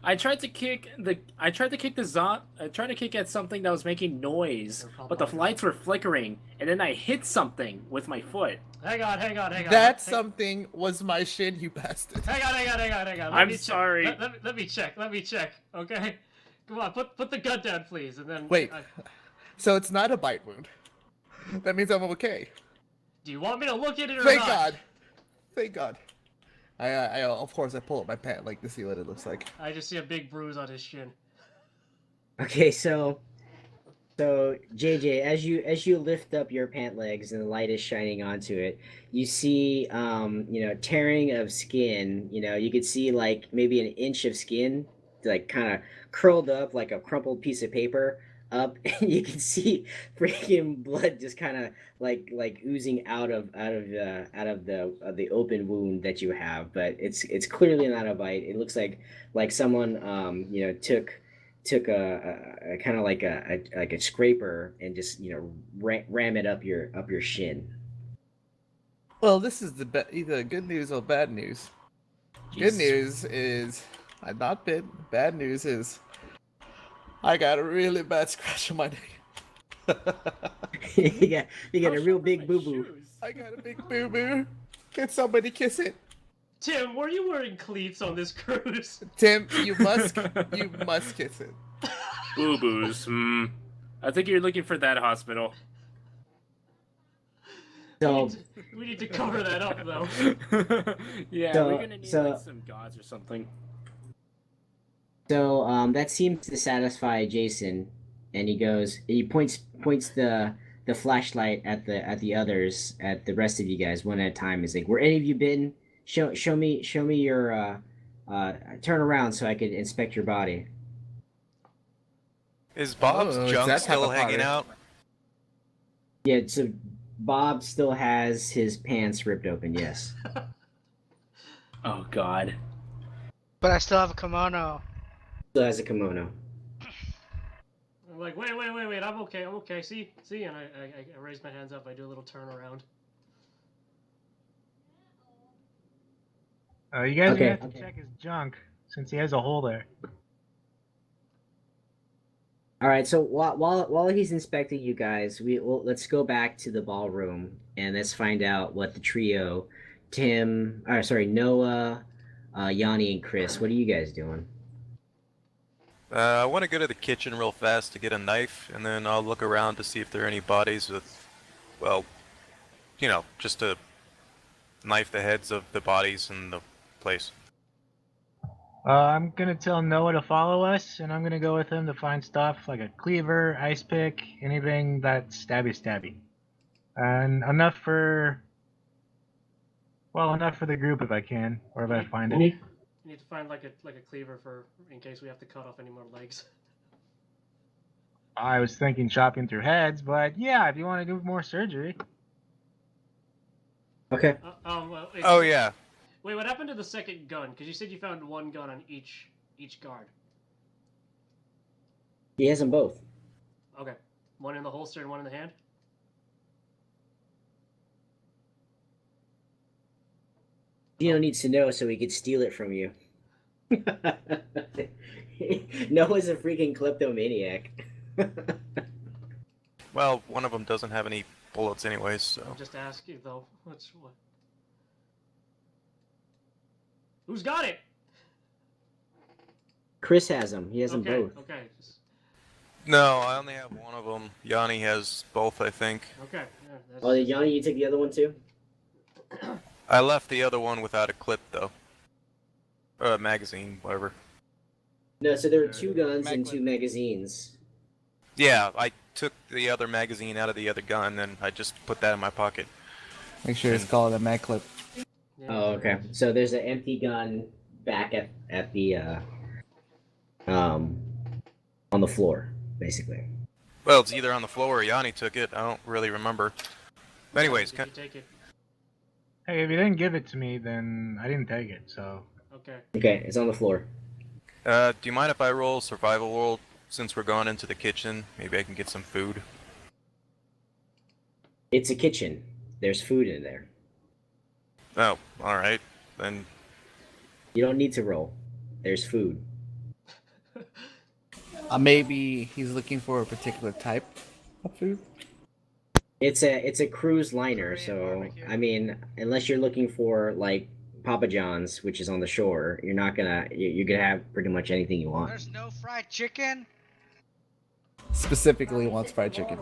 I tried to kick at something that was making noise, but the lights were flickering, and then I hit something with my foot. Hang on. That something was my shin, you bastard. Hang on. Let I'm me check. sorry. Let me check. Okay. Come on, put the gun down, please, and then. Wait. So it's not a bite wound. That means I'm okay. Do you want me to look at it or Thank not? God. Thank God. I of course I pull up my pant like to see what it looks like. I just see a big bruise on his shin. Okay, so JJ, as you lift up your pant legs and the light is shining onto it, you see tearing of skin. You could see like maybe an inch of skin, like kind of curled up like a crumpled piece of paper up, and you can see freaking blood just kind of like oozing out of the open wound that you have. But it's clearly not a bite. It looks like someone took a kind of like a scraper and just ram it up your shin. Well, this is either good news or bad news. Good Jesus. news is I'm not bit. Bad news is I got a really bad scratch on my neck. you got a real big My boo boo. shoes. I got a big boo boo. Can somebody kiss it? Tim, were you wearing cleats on this cruise? Tim, you must kiss it. Boo boos. I think you're looking for that hospital. So We need to cover that up, though. Yeah, So- we're gonna need so- like some gauze or something. that seems to satisfy Jason, and he points the flashlight at the others, at the rest of you guys one at a time. He's like, "Were any of you bitten? Show me turn around so I could inspect your body. Is Bob's Oh, it's junk that type still of hanging powder. out? Yeah, so Bob still has his pants ripped open. Yes. Oh God. But I still have a kimono. Still has a kimono. I'm like, wait, I'm okay. See, and I raise my hands up. I do a little turnaround. You guys are Okay, gonna have to okay. check his junk since he has a hole there. All right. So while he's inspecting you guys, let's go back to the ballroom and let's find out what the trio, Noah, Yanni, and Chris. What are you guys doing? I want to go to the kitchen real fast to get a knife, and then I'll look around to see if there are any bodies with, well, just to knife the heads of the bodies in the place. I'm gonna tell Noah to follow us, and I'm gonna go with him to find stuff like a cleaver, ice pick, anything that's stabby, and enough for the group if I can, or if I find it. You need to find like a cleaver for in case we have to cut off any more legs. I was thinking chopping through heads, but yeah, if you want to do more surgery. Okay. Well, Oh yeah. Wait, what happened to the second gun? Because you said you found one gun on each guard. He has them both. Okay, one in the holster and one in the hand. Dino needs to know so he could steal it from you. Noah's a freaking kleptomaniac. Well, one of them doesn't have any bullets anyways, so. I'll just ask you though. What? Who's got it? Chris has them. He has them Okay, both. okay, No, I only have one of them. Yanni has both, I think. okay. Yeah, that's Oh, Yanni, you took the other one too? I left the other one without a clip, though. Or a magazine, whatever. No, so there were two guns and Mag- two magazines. Yeah, I took the other magazine out of the other gun, and I just put that in my pocket. Make sure it's called a mag clip. yeah, Oh, okay. So there's an empty gun back at the on the floor, basically. Well, it's either on the floor or Yanni took it. I don't really remember. But anyways, Did you take it? Hey, if you didn't give it to me, then I didn't take it. So Okay. Okay, it's on the floor. do you mind if I roll survival world since we're going into the kitchen? Maybe I can get some food. It's a kitchen. There's food in there. Oh, alright. Then, You don't need to roll. There's food. Maybe he's looking for a particular type of food. It's a cruise liner, Korean so barbecue. I mean, unless you're looking for like Papa John's, which is on the shore, you're gonna have pretty much anything you want. There's no fried chicken. Specifically wants fried chicken.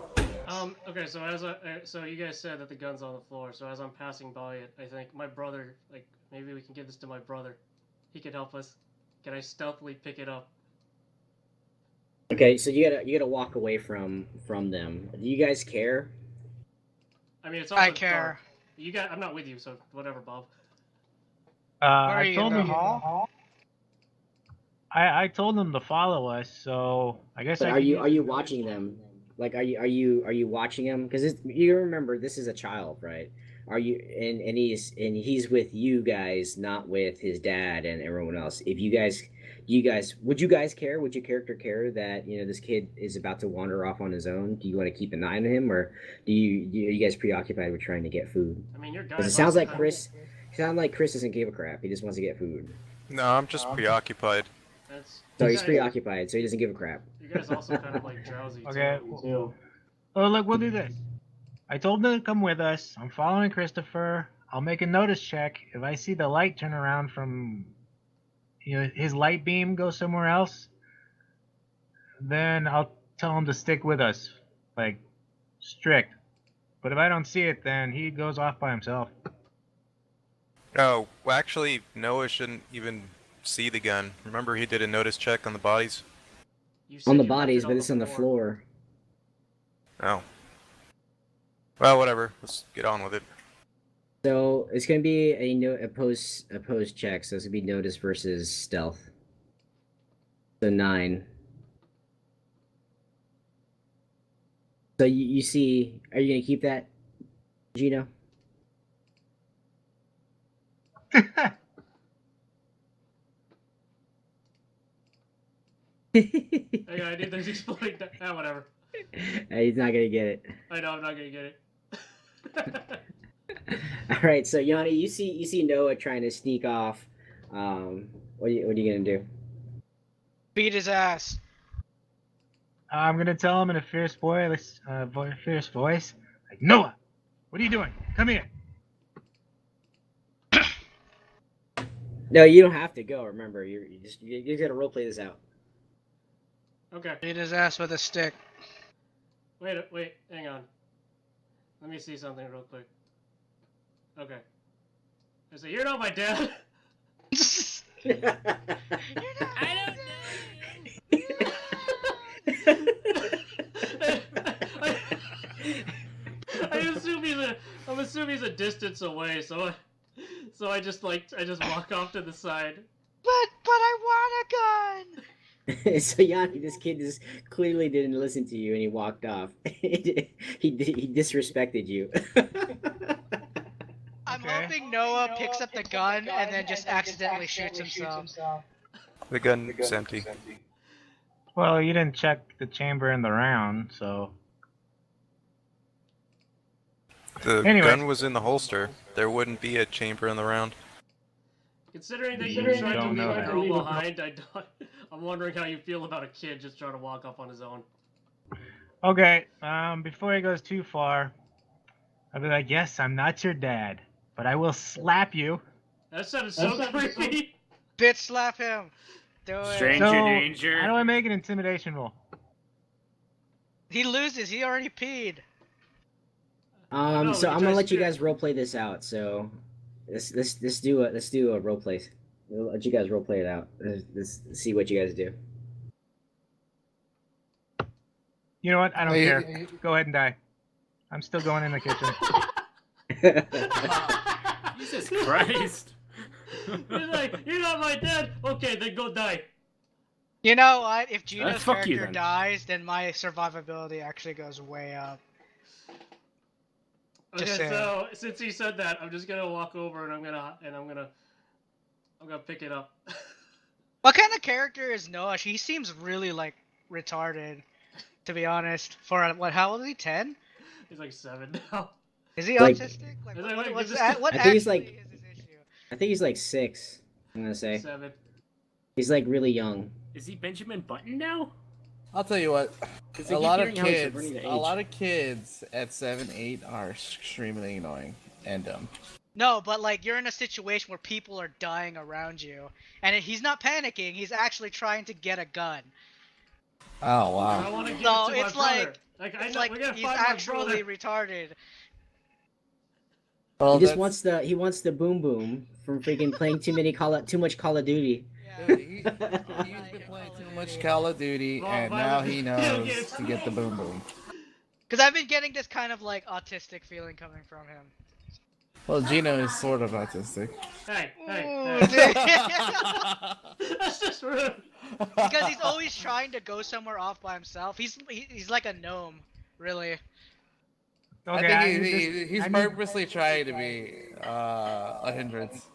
Okay, so so you guys said that the gun's on the floor. So as I'm passing by it, I think my brother, like, maybe we can give this to my brother. He could help us. Can I stealthily pick it up? Okay, so you gotta walk away from them. Do you guys care? I mean, it's also I care. dark. I'm not with you, so whatever, Bob. Where are I you, told in the him. hall? I told them to follow us, so I guess. But I are could you use- watching them? Like, are you watching him? Because you remember this is a child, right? Are you and he's with you guys, not with his dad and everyone else. If would you guys care? Would your character care that this kid is about to wander off on his own? Do you want to keep an eye on him, or are you guys preoccupied with trying to get food? I mean, your guy. Because it sounds like Chris doesn't give a crap. He just wants to get food. no, I'm just preoccupied. So you he's guys- preoccupied. So he doesn't give a crap. You guys also kind of like drowsy. Okay. Too. Oh, look, we'll do this. I told them to come with us. I'm following Christopher. I'll make a notice check. If I see the light turn around from, his light beam go somewhere else, then I'll tell him to stick with us, like, strict. But if I don't see it, then he goes off by himself. Oh, well, actually, Noah shouldn't even see the gun. Remember, he did a notice check on the bodies? You said On the you left bodies, it but it's on the floor. Oh. Well, whatever. Let's get on with it. So it's gonna be a post check. So it's gonna be notice versus stealth. So 9. So you see, are you gonna keep that, Gino? Hang on, I need to explain that. Ah, whatever. He's not gonna get it. I know I'm not gonna get it. All right, so Yanni, you see Noah trying to sneak off. What are you gonna do? Beat his ass. I'm gonna tell him in a fierce voice, like, Noah, what are you doing? Come here. No, you don't have to go. Remember, you gotta role play this out. Okay. Beat his ass with a stick. Wait, hang on. Let me see something real quick. Okay. I say, you're not my dad. I don't I'm assuming he's a distance away, so I just walk off to the side. But I want a gun. So Yanni, this kid just clearly didn't listen to you, and he walked off. he disrespected you. I'm Okay. hoping Noah picks up the gun and then just accidentally shoots himself. The gun's empty. Well, you didn't check the chamber in the round, so The Anyway. gun was in the holster. There wouldn't be a chamber in the round. Considering that you You tried to don't leave know a that. girl behind, I'm wondering how you feel about a kid just trying to walk up on his own. okay. Before he goes too far, I'll be like, yes, I'm not your dad, but I will slap you. That sounded so creepy. Bitch slap him. Do it. Stranger So, danger. how do I make an intimidation roll? He loses. He already peed. No, So we I'm gonna let just you did- guys role play this out. So let's do a role play. We'll let you guys role play it out. Let's see what you guys do. You know what? I don't Hey, care. Go ahead and die. I'm still going in the kitchen. Jesus Christ. He's like, you're not my dad. Okay, then go die. You know what? If Gino's fuck you character then. dies, then my survivability actually goes way up. Okay, Just saying. so since he said that, I'm just gonna walk over and I'm gonna pick it up. What kind of character is Noah? He seems really like retarded, to be honest. For what? How old is he? 10? He's like 7 now. Is he Like- autistic? Like, Is that what, like- what's is this- that? What I think he's actually like- is his issue? I think he's like 6. I'm gonna say 7. he's like really young. Is he Benjamin Button now? I'll tell you what. 'Cause I A keep lot of hearing how he's kids, running the a age. lot of kids at 7, 8 are extremely annoying and dumb. No, but like you're in a situation where people are dying around you, and he's not panicking. He's actually trying to get a gun. Oh I wow. want to give No, it to it's my brother. like- I It's know, like we gotta he's find my actually brother. retarded. Well, He just wants the boom boom from freaking playing too much Call of Duty. Yeah. Dude, he's been playing too much Call of Duty, Oh, and by now the- he Video knows games. to get the boom boom. Because I've been getting this kind of like autistic feeling coming from him. Well, Gino is sort of autistic. Hey, Ooh, hey. dude. That's just rude. Because he's always trying to go somewhere off by himself. He's like a gnome, really. Okay, I think need he's I need- purposely trying to be a hindrance.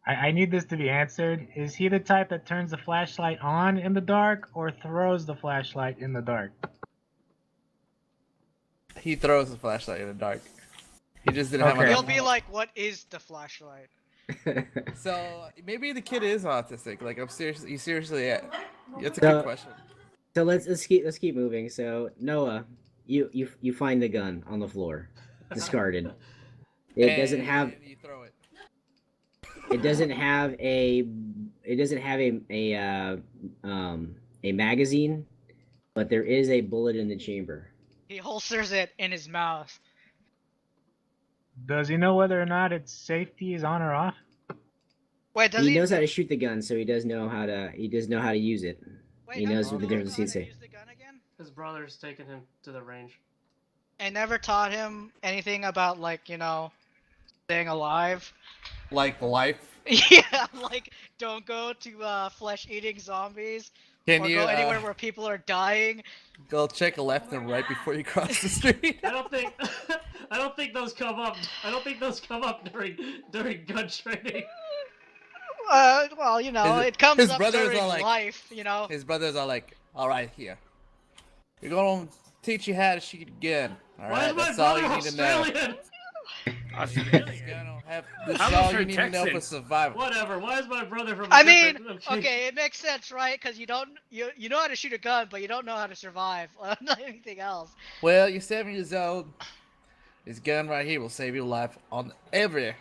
I need this to be answered. Is he the type that turns the flashlight on in the dark or throws the flashlight in the dark? He throws the flashlight in the dark. He just didn't have Okay. He'll enough. be like, "What is the flashlight?" So maybe the kid is autistic. Like I'm seriously, you seriously. It's a So- good question. So let's keep moving. So Noah, you find the gun on the floor, discarded. It doesn't And have You throw it. it doesn't have a magazine, but there is a bullet in the chamber. He holsters it in his mouth. Does he know whether or not its safety is on or off? Wait, does He he? knows how to shoot the gun, so he does know how to use it. Wait, he does knows he what the know difference how to is. use the gun again? His brother's taking him to the range. And never taught him anything about like staying alive. Like life. Yeah, like don't go to flesh-eating zombies, Can or you go anywhere where people are dying. go check left and right before you cross the street? I don't think I don't think those come up. I don't think those come up during gun training. Well, you know, His- it comes his up brothers during are like- life, you know. His brothers are like, all right, here. We're gonna teach you how to shoot a gun. All Why is right, my that's all brother you need to know. Australian? Australian. This is I'm all for you need to know for Texan. survival. Whatever. Why is my brother from? I mean, different- okay, it makes sense, right? Because you know how to shoot a gun, but you don't know how to survive. Not anything else. Well, you're 7 years old. This gun right here will save your life on every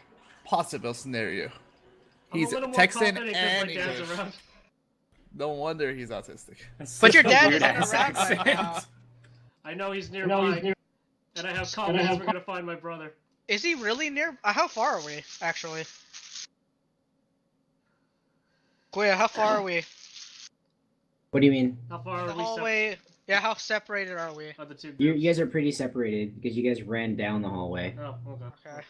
possible scenario. I'm He's a little more Texan confident 'cause and my dad's English. around. No wonder he's autistic. But your dad Weird isn't ass around right accent. now. I know he's nearby, and I have confidence we're gonna find my brother. Is he really near? How far are we, actually? Guia, how far are we? What do you mean? How far The are we? hallway. Yeah, how separated are we? Are the two You groups? guys are pretty separated because you guys ran down the hallway. Oh, okay. Okay.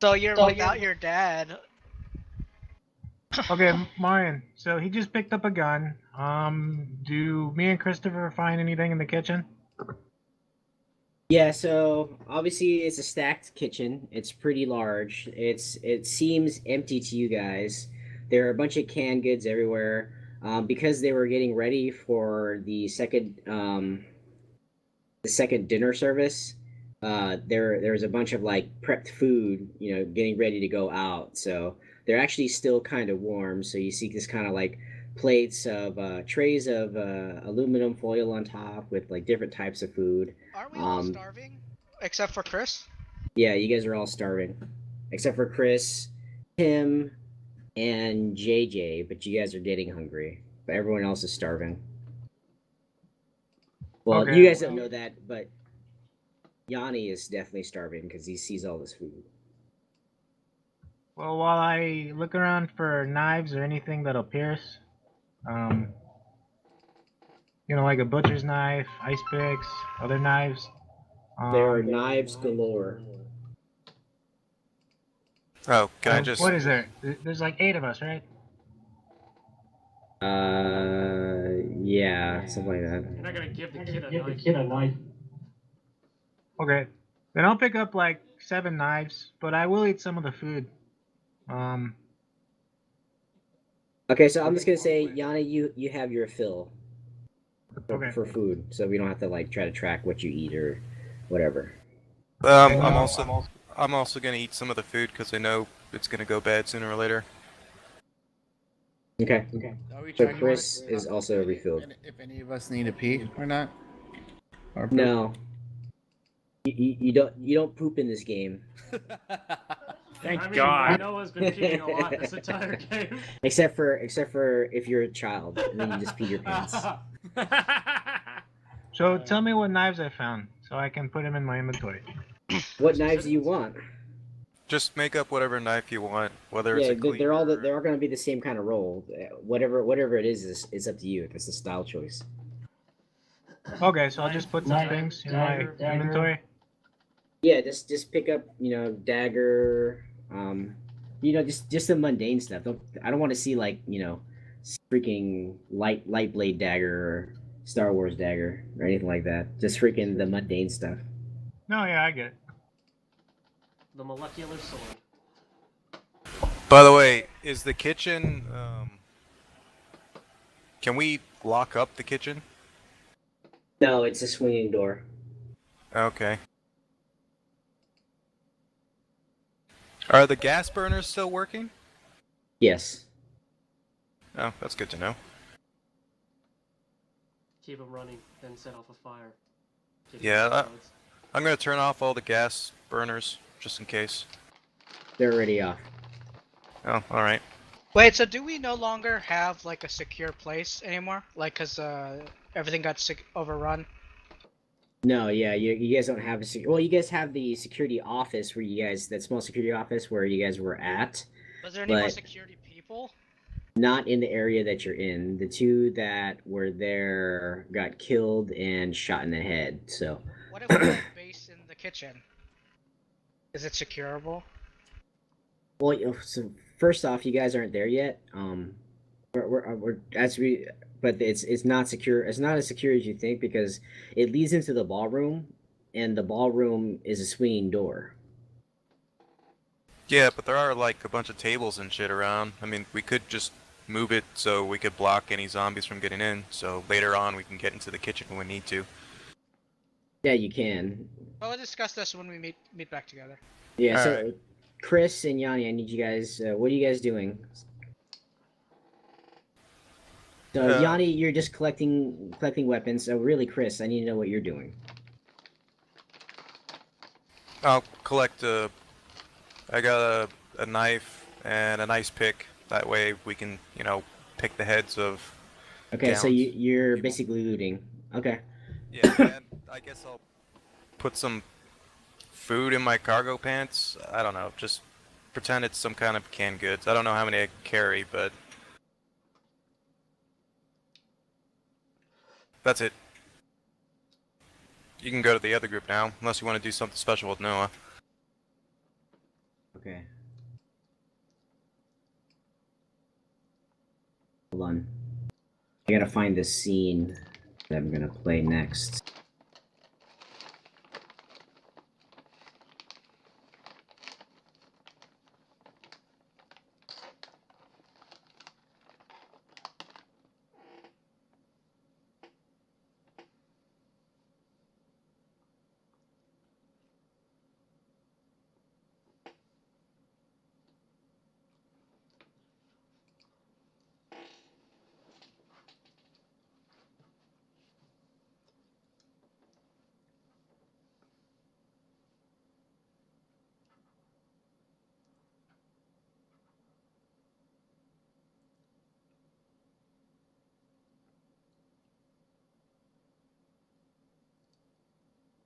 So you're without your dad. Okay, Marion. So he just picked up a gun. Do me and Christopher find anything in the kitchen? Yeah, so obviously it's a stacked kitchen. It's pretty large. It seems empty to you guys. There are a bunch of canned goods everywhere. Because they were getting ready for the second dinner service. There's a bunch of like prepped food, getting ready to go out. So they're actually still kind of warm. So you see this kind of like plates of trays of aluminum foil on top with like different types of food. Aren't we all starving? Except for Chris? Yeah, you guys are all starving, except for Chris, Tim, and JJ. But you guys are getting hungry. But everyone else is starving. Well, Okay. you guys don't know that, but Yanni is definitely starving because he sees all this food. Well, while I look around for knives or anything that'll pierce, like a butcher's knife, ice picks, other knives. There are knives galore. Oh, can I just? What is there? There's like 8 of us, right? Yeah, something like that. You're not gonna give the kid a knife. Okay, then I'll pick up like 7 knives, but I will eat some of the food. Okay, so I'm just gonna say, Yanni, you have your fill Okay. for food, so we don't have to like try to track what you eat or whatever. I'm also gonna eat some of the food because I know it's gonna go bad sooner or later. Okay. Are we So trying to Chris work- is also refilled. If any of us need to pee or not? Or No. You don't poop in this game, Thank I mean, God. Noah's been peeing a lot this entire game. except for if you're a child and then you just pee your pants. So tell me what knives I found, so I can put them in my inventory. What knives do you want? Just make up whatever knife you want, whether Yeah, it's a they're all cleaver- going to be the same kind of roll. Whatever it is up to you. It's a style choice. Okay, so I'll just put some things in my inventory. Yeah, just pick up, dagger, just the mundane stuff. I don't want to see like, freaking light blade dagger or Star Wars dagger or anything like that. Just freaking the mundane stuff. No, yeah, I get it. The molecular sword. By the way, is the kitchen? Can we lock up the kitchen? No, it's a swinging door. Okay. Are the gas burners still working? Yes. Oh, that's good to know. Keep them running, then set off a fire. Keep Yeah, them that- solids. I'm gonna turn off all the gas burners just in case. They're already off. Oh, all right. Wait, so do we no longer have like a secure place anymore? Like, cause everything got overrun. No, yeah, you guys don't have well, you guys have the security office where that small security office where you guys were at. Was there any more But- security people? Not in the area that you're in. The 2 that were there got killed and shot in the head. So What if we have a base in the kitchen? Is it securable? Well, so first off, you guys aren't there yet. We're as we, but it's not secure. It's not as secure as you think because it leads into the ballroom, and the ballroom is a swinging door. Yeah, but there are like a bunch of tables and shit around. I mean, we could just move it so we could block any zombies from getting in. So later on, we can get into the kitchen when we need to. Yeah, you can. Well, we'll discuss this when we meet back together. Yeah. So, Alright. Chris and Yanni, I need you guys. What are you guys doing? So, Yanni, you're just collecting weapons. So, really, Chris, I need to know what you're doing. I'll collect I got a knife and a nice pick. That way we can, pick the heads of. Okay, so Gowns. you're People. basically looting. Okay. Yeah, and I guess I'll put some food in my cargo pants. I don't know, just pretend it's some kind of canned goods. I don't know how many I carry, but that's it. You can go to the other group now, unless you want to do something special with Noah. Okay. Hold on. I gotta find the scene that I'm gonna play next.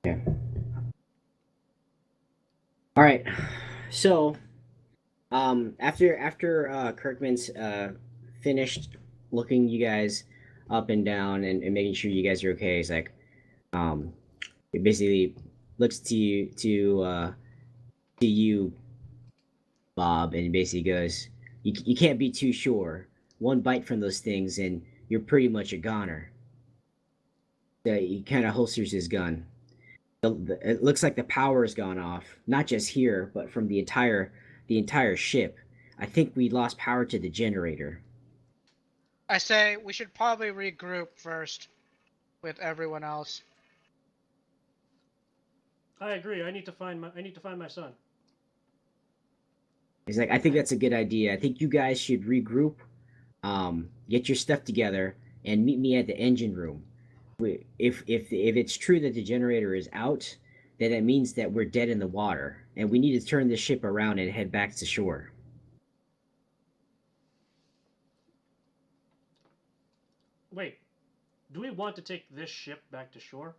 Okay. All right. So, after Kirkman's finished looking you guys up and down and making sure you guys are okay, he's like, it basically looks to you, Bob, and basically goes, you can't be too sure. One bite from those things, and you're pretty much a goner. He kind of holsters his gun. It looks like the power has gone off, not just here, but from the entire ship. I think we lost power to the generator. I say we should probably regroup first with everyone else. I agree. I need to find my son. He's like, I think that's a good idea. I think you guys should regroup, get your stuff together, and meet me at the engine room. If it's true that the generator is out, then it means that we're dead in the water, and we need to turn this ship around and head back to shore. Wait, do we want to take this ship back to shore?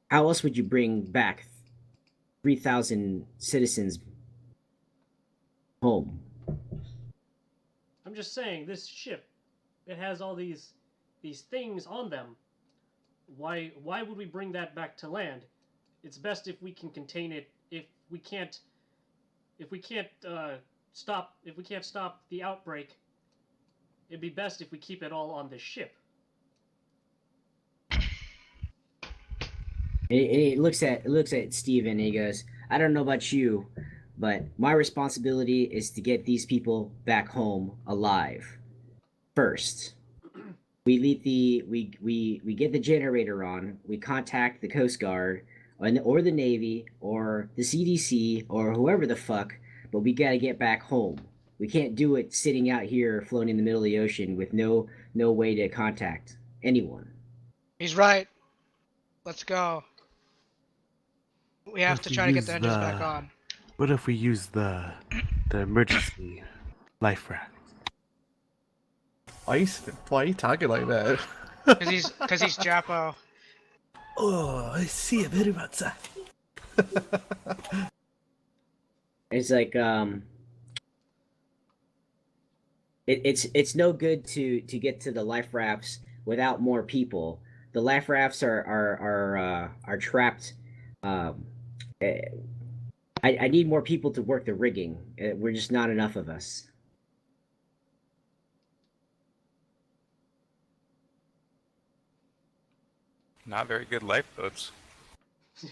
How else would you bring back 3,000 citizens home? I'm just saying, this ship, it has all these things on them. Why would we bring that back to land? It's best if we can contain it. If we can't stop the outbreak, it'd be best if we keep it all on this ship. He looks at Steven and he goes, I don't know about you, but my responsibility is to get these people back home alive. First, we get the generator on. We contact the Coast Guard, or the Navy, or the CDC, or whoever the fuck. But we gotta get back home. We can't do it sitting out here floating in the middle of the ocean with no way to contact anyone. He's right. Let's go. We have to try to get the engines back on. What if we use the emergency life raft? Why are you talking like that? Cause he's Japo. Oh, I see a very much. It's like it's no good to get to the life rafts without more people. The life rafts are trapped I need more people to work the rigging. We're just not enough of us. Not very good lifeboats.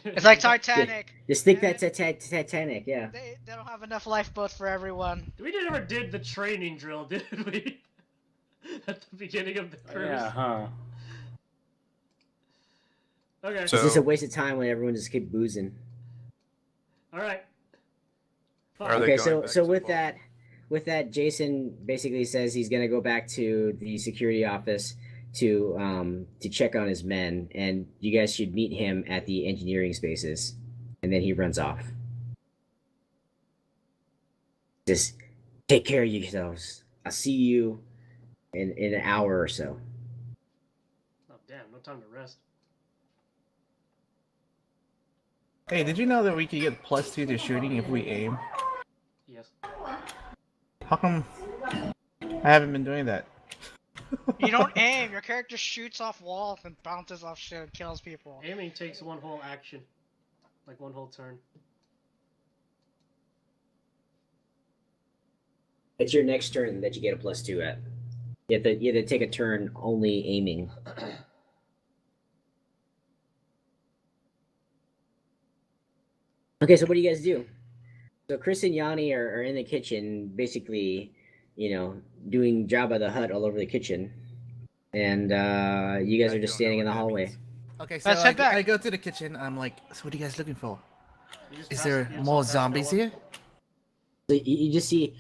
It's like Titanic. Just think that's Titanic, yeah. They don't have enough lifeboats for everyone. We never did the training drill, did we? At the beginning of the cruise. Yeah, huh? Okay. So- It's just a waste of time when everyone just keep boozing. All right. Are they Okay, going so back so to the with that, Jason basically says he's gonna go back to the security office to check on his men, and you guys should meet him at the engineering spaces, and then he runs off. Just take care of yourselves. I'll see you in an hour or so. Oh damn! No time to rest. Hey, did you know that we could get +2 to shooting if we aim? Yes. How come I haven't been doing that? You don't aim. Your character shoots off walls and bounces off shit and kills people. Aiming takes one whole action, like one whole turn. It's your next turn that you get a +2 at. You have to take a turn only aiming. Okay, so what do you guys do? So Chris and Yanni are in the kitchen, basically, doing Jabba the Hutt all over the kitchen, and you guys are just standing in the hallway. Okay, so Let's head back. I go to the kitchen. I'm like, so what are you guys looking for? You just Is pass- there you just more pass zombies Noah. here? So you just see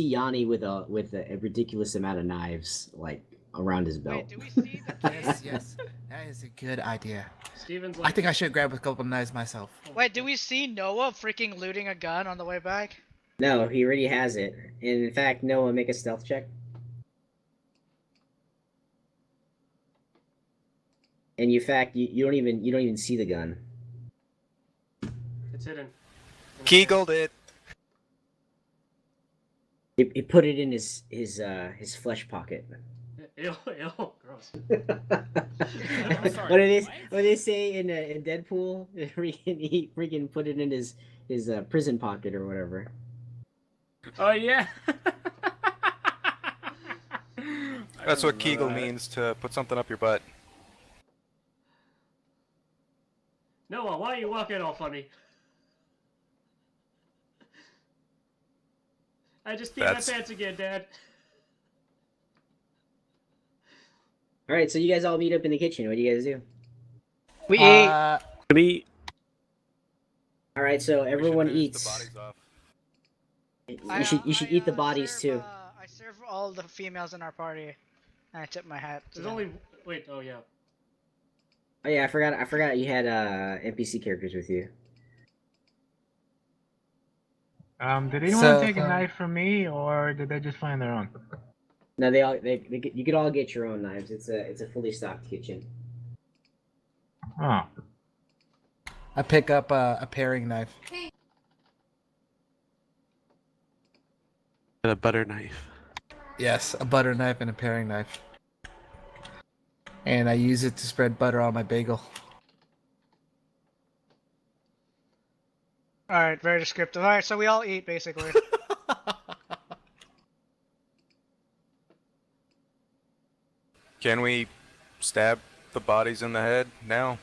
Yanni with a ridiculous amount of knives like around his belt. Wait, do we see the Yes, yes. That is a good idea. Steven's I like, think I should grab a couple knives myself. Wait, do we see Noah freaking looting a gun on the way back? No, he already has it. And in fact, Noah, make a stealth check. And in fact, you don't even see the gun. it's hidden. Keegled it. He put it in his flesh pocket. Ew, gross. sorry, What did what? they say in Deadpool? He freaking put it in his prison pocket or whatever. Oh yeah. That's what I remember Kegel that. means, to put something up your butt. Noah, why are you walking all funny? I just peed That's- my pants again, Dad. All right, so you guys all meet up in the kitchen. What do you guys do? We ate. Can we? All right, so We should everyone finish eats. The bodies off. You should eat the bodies serve, too. I serve all the females in our party. And I tip my hat. to There's them. only wait. Oh yeah. Oh yeah, I forgot you had NPC characters with you. Did anyone So, take a knife from me, or did they just find their own? No, you could all get your own knives. It's a fully stocked kitchen. Oh, I pick up a paring knife. And a butter knife. Yes, a butter knife and a paring knife. And I use it to spread butter on my bagel. Alright, very descriptive. Alright, so we all eat basically. Can we stab the bodies in the head now?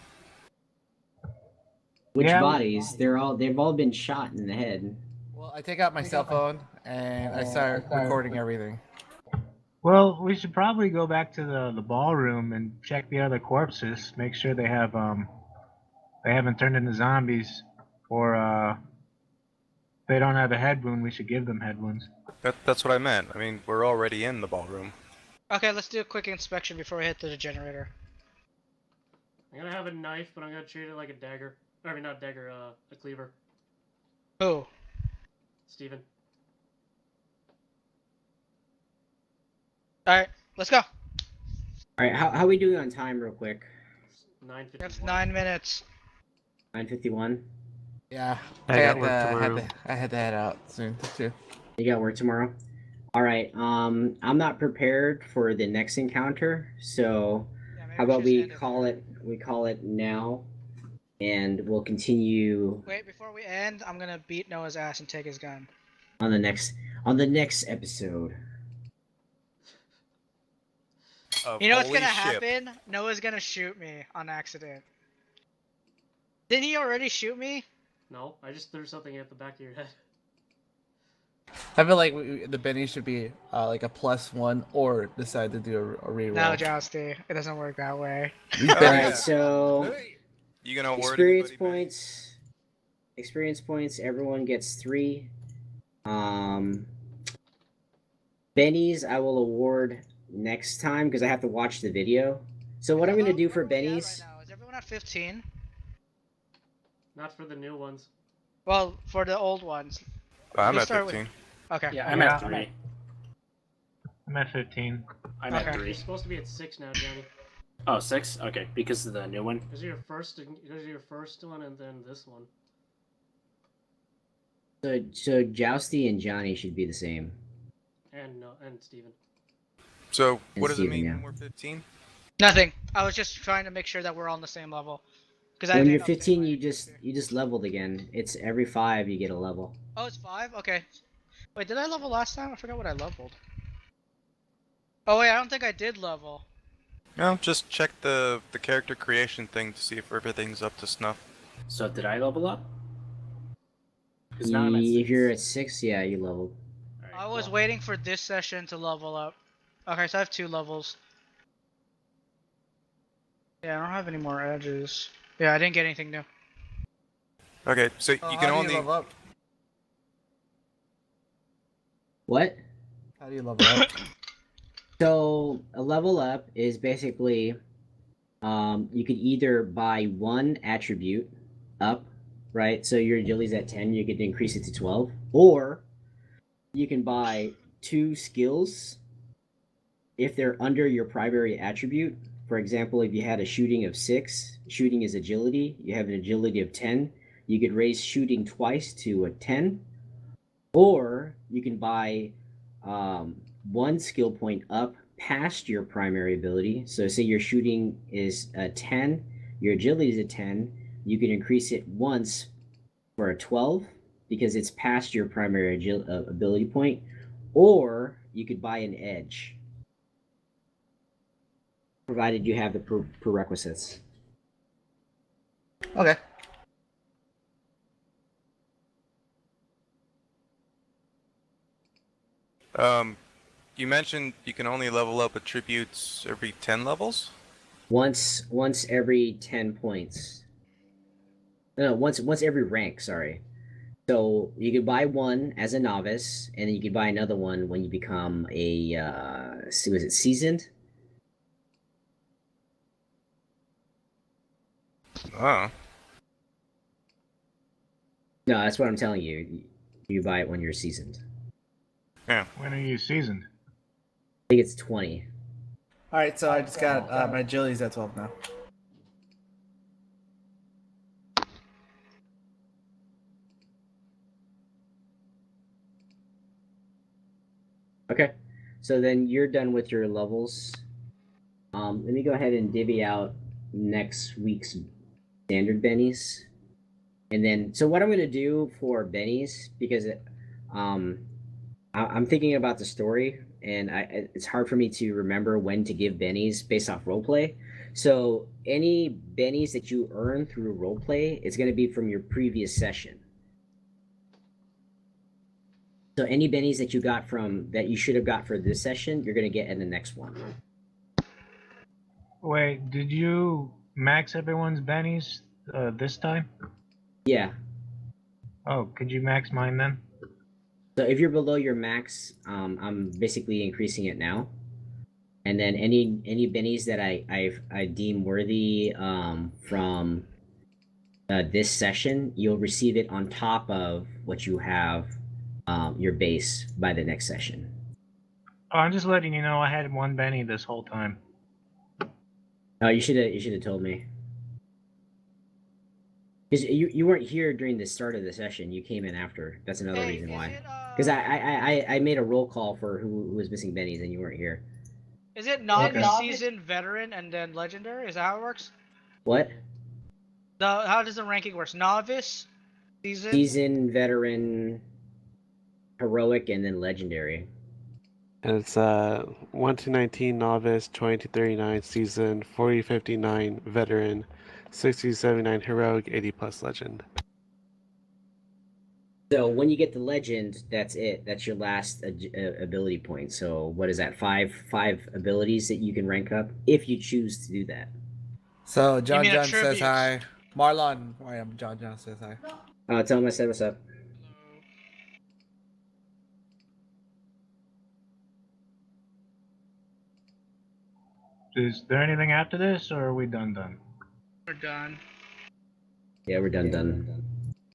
Which Yeah. bodies? They've all been shot in the head. Well, I take out my cell phone and I start recording everything. well, we should probably go back to the ballroom and check the other corpses. Make sure they haven't turned into zombies, or if they don't have a head wound. We should give them head wounds. That's what I meant. I mean, we're already in the ballroom. Okay, let's do a quick inspection before we hit the generator. I'm gonna have a knife, but I'm gonna treat it like a dagger. I mean, not dagger. A cleaver. Who? Steven. Alright, let's go. All right, how we doing on time, real quick? 9:51. That's 9 minutes. 9:51. Yeah, I got work tomorrow. I had to head out soon too. You got work tomorrow. All right. I'm not prepared for the next encounter, so Yeah, maybe how about just we end it call there. it? We call it now. and we'll continue Wait, before we end, I'm gonna beat Noah's ass and take his gun. on the next episode. Of You know what's Holy gonna Ship. happen? Noah's gonna shoot me on accident. Didn't he already shoot me? No, I just threw something at the back of your head. I feel like the Benny should be like a +1 or decide to do a reroll. No, Jousty. It doesn't work that way. These All Bennies- right, so You gonna award experience anybody, Benny? points. Experience points. Everyone gets 3. Bennies I will award next time because I have to watch the video. So what I'm gonna do for Where are we at Bennies? right now? Is everyone at 15? Not for the new ones. Well, for the old ones. I'm Let's at start with- 15. Okay. Yeah, I'm Yeah. at 3. I'm at 15. I'm Okay. at You're 3. supposed to be at 6 now, Johnny. Oh, 6? Okay, because of the new one. Because you're your first one, and then this one. So Jousty and Johnny should be the same. And Steven. So And what does it Steven, mean yeah. when we're 15? Nothing. I was just trying to make sure that we're all on the same level. Because When you're 15, you just leveled again. It's every 5 you get a level. Oh, it's 5? Okay. Wait, did I level last time? I forgot what I leveled. Oh wait, I don't think I did level. No, just check the character creation thing to see if everything's up to snuff. So did I level up? 'Cause now I'm at If 6. you're at 6, yeah, you leveled. Alright, I was cool. waiting for this session to level up. Okay, so I have 2 levels. Yeah, I don't have any more edges. Yeah, I didn't get anything new. Okay, so Oh, you how can do only. level up? What? How do you level up? So a level up is basically you could either buy 1 attribute up, right? So your agility's at 10, you could increase it to 12, or you can buy 2 skills if they're under your primary attribute. For example, if you had a shooting of 6, shooting is agility, you have an agility of 10, you could raise shooting twice to a 10, or you can buy 1 skill point up past your primary ability. So say your shooting is a 10, your agility is a 10, you can increase it once for a 12 because it's past your primary ability point, or you could buy an edge provided you have the prerequisites. Okay. You mentioned you can only level up attributes every 10 levels? Once every 10 points. No, once every rank, sorry. So you could buy 1 as a novice, and then you could buy another one when you become a was it seasoned? Oh. No, that's what I'm telling you. You buy it when you're seasoned. When are you seasoned? I think it's 20. All right, so I just got my agility's at 12 now. Okay. So then you're done with your levels. Let me go ahead and divvy out next week's standard bennies. And then, so what I'm going to do for bennies, because I'm thinking about the story, and it's hard for me to remember when to give bennies based off roleplay. So any bennies that you earn through roleplay, it's going to be from your previous session. So any bennies that you got from that you should have got for this session, you're going to get in the next one. Wait, did you max everyone's bennies this time? Yeah. Oh, could you max mine then? So if you're below your max, I'm basically increasing it now. And then any bennies that I deem worthy from this session, you'll receive it on top of what you have your base by the next session. Oh, I'm just letting you know I had 1 benny this whole time. Oh, you should have told me. Because you weren't here during the start of the session. You came in after. That's another Hey, reason is why. it, Because I made a roll call for who was missing bennies and you weren't here. Is it non-seasoned veteran and then legendary? Is that how it works? What? How does the ranking work? Novice, seasoned. Seasoned, veteran, heroic, and then legendary. And it's 1 to 19 novice, 20 to 39 seasoned, 40 to 59 veteran, 60 to 79 heroic, 80 plus legend. So when you get the legend, that's it. That's your last ability point. So what is that? Five abilities that you can rank up if you choose to do that. So John mean John says attributes? hi. Marlon, I am John John says hi. Tell him I said what's up. Is there anything after this, or are we done? We're done. Yeah, we're done.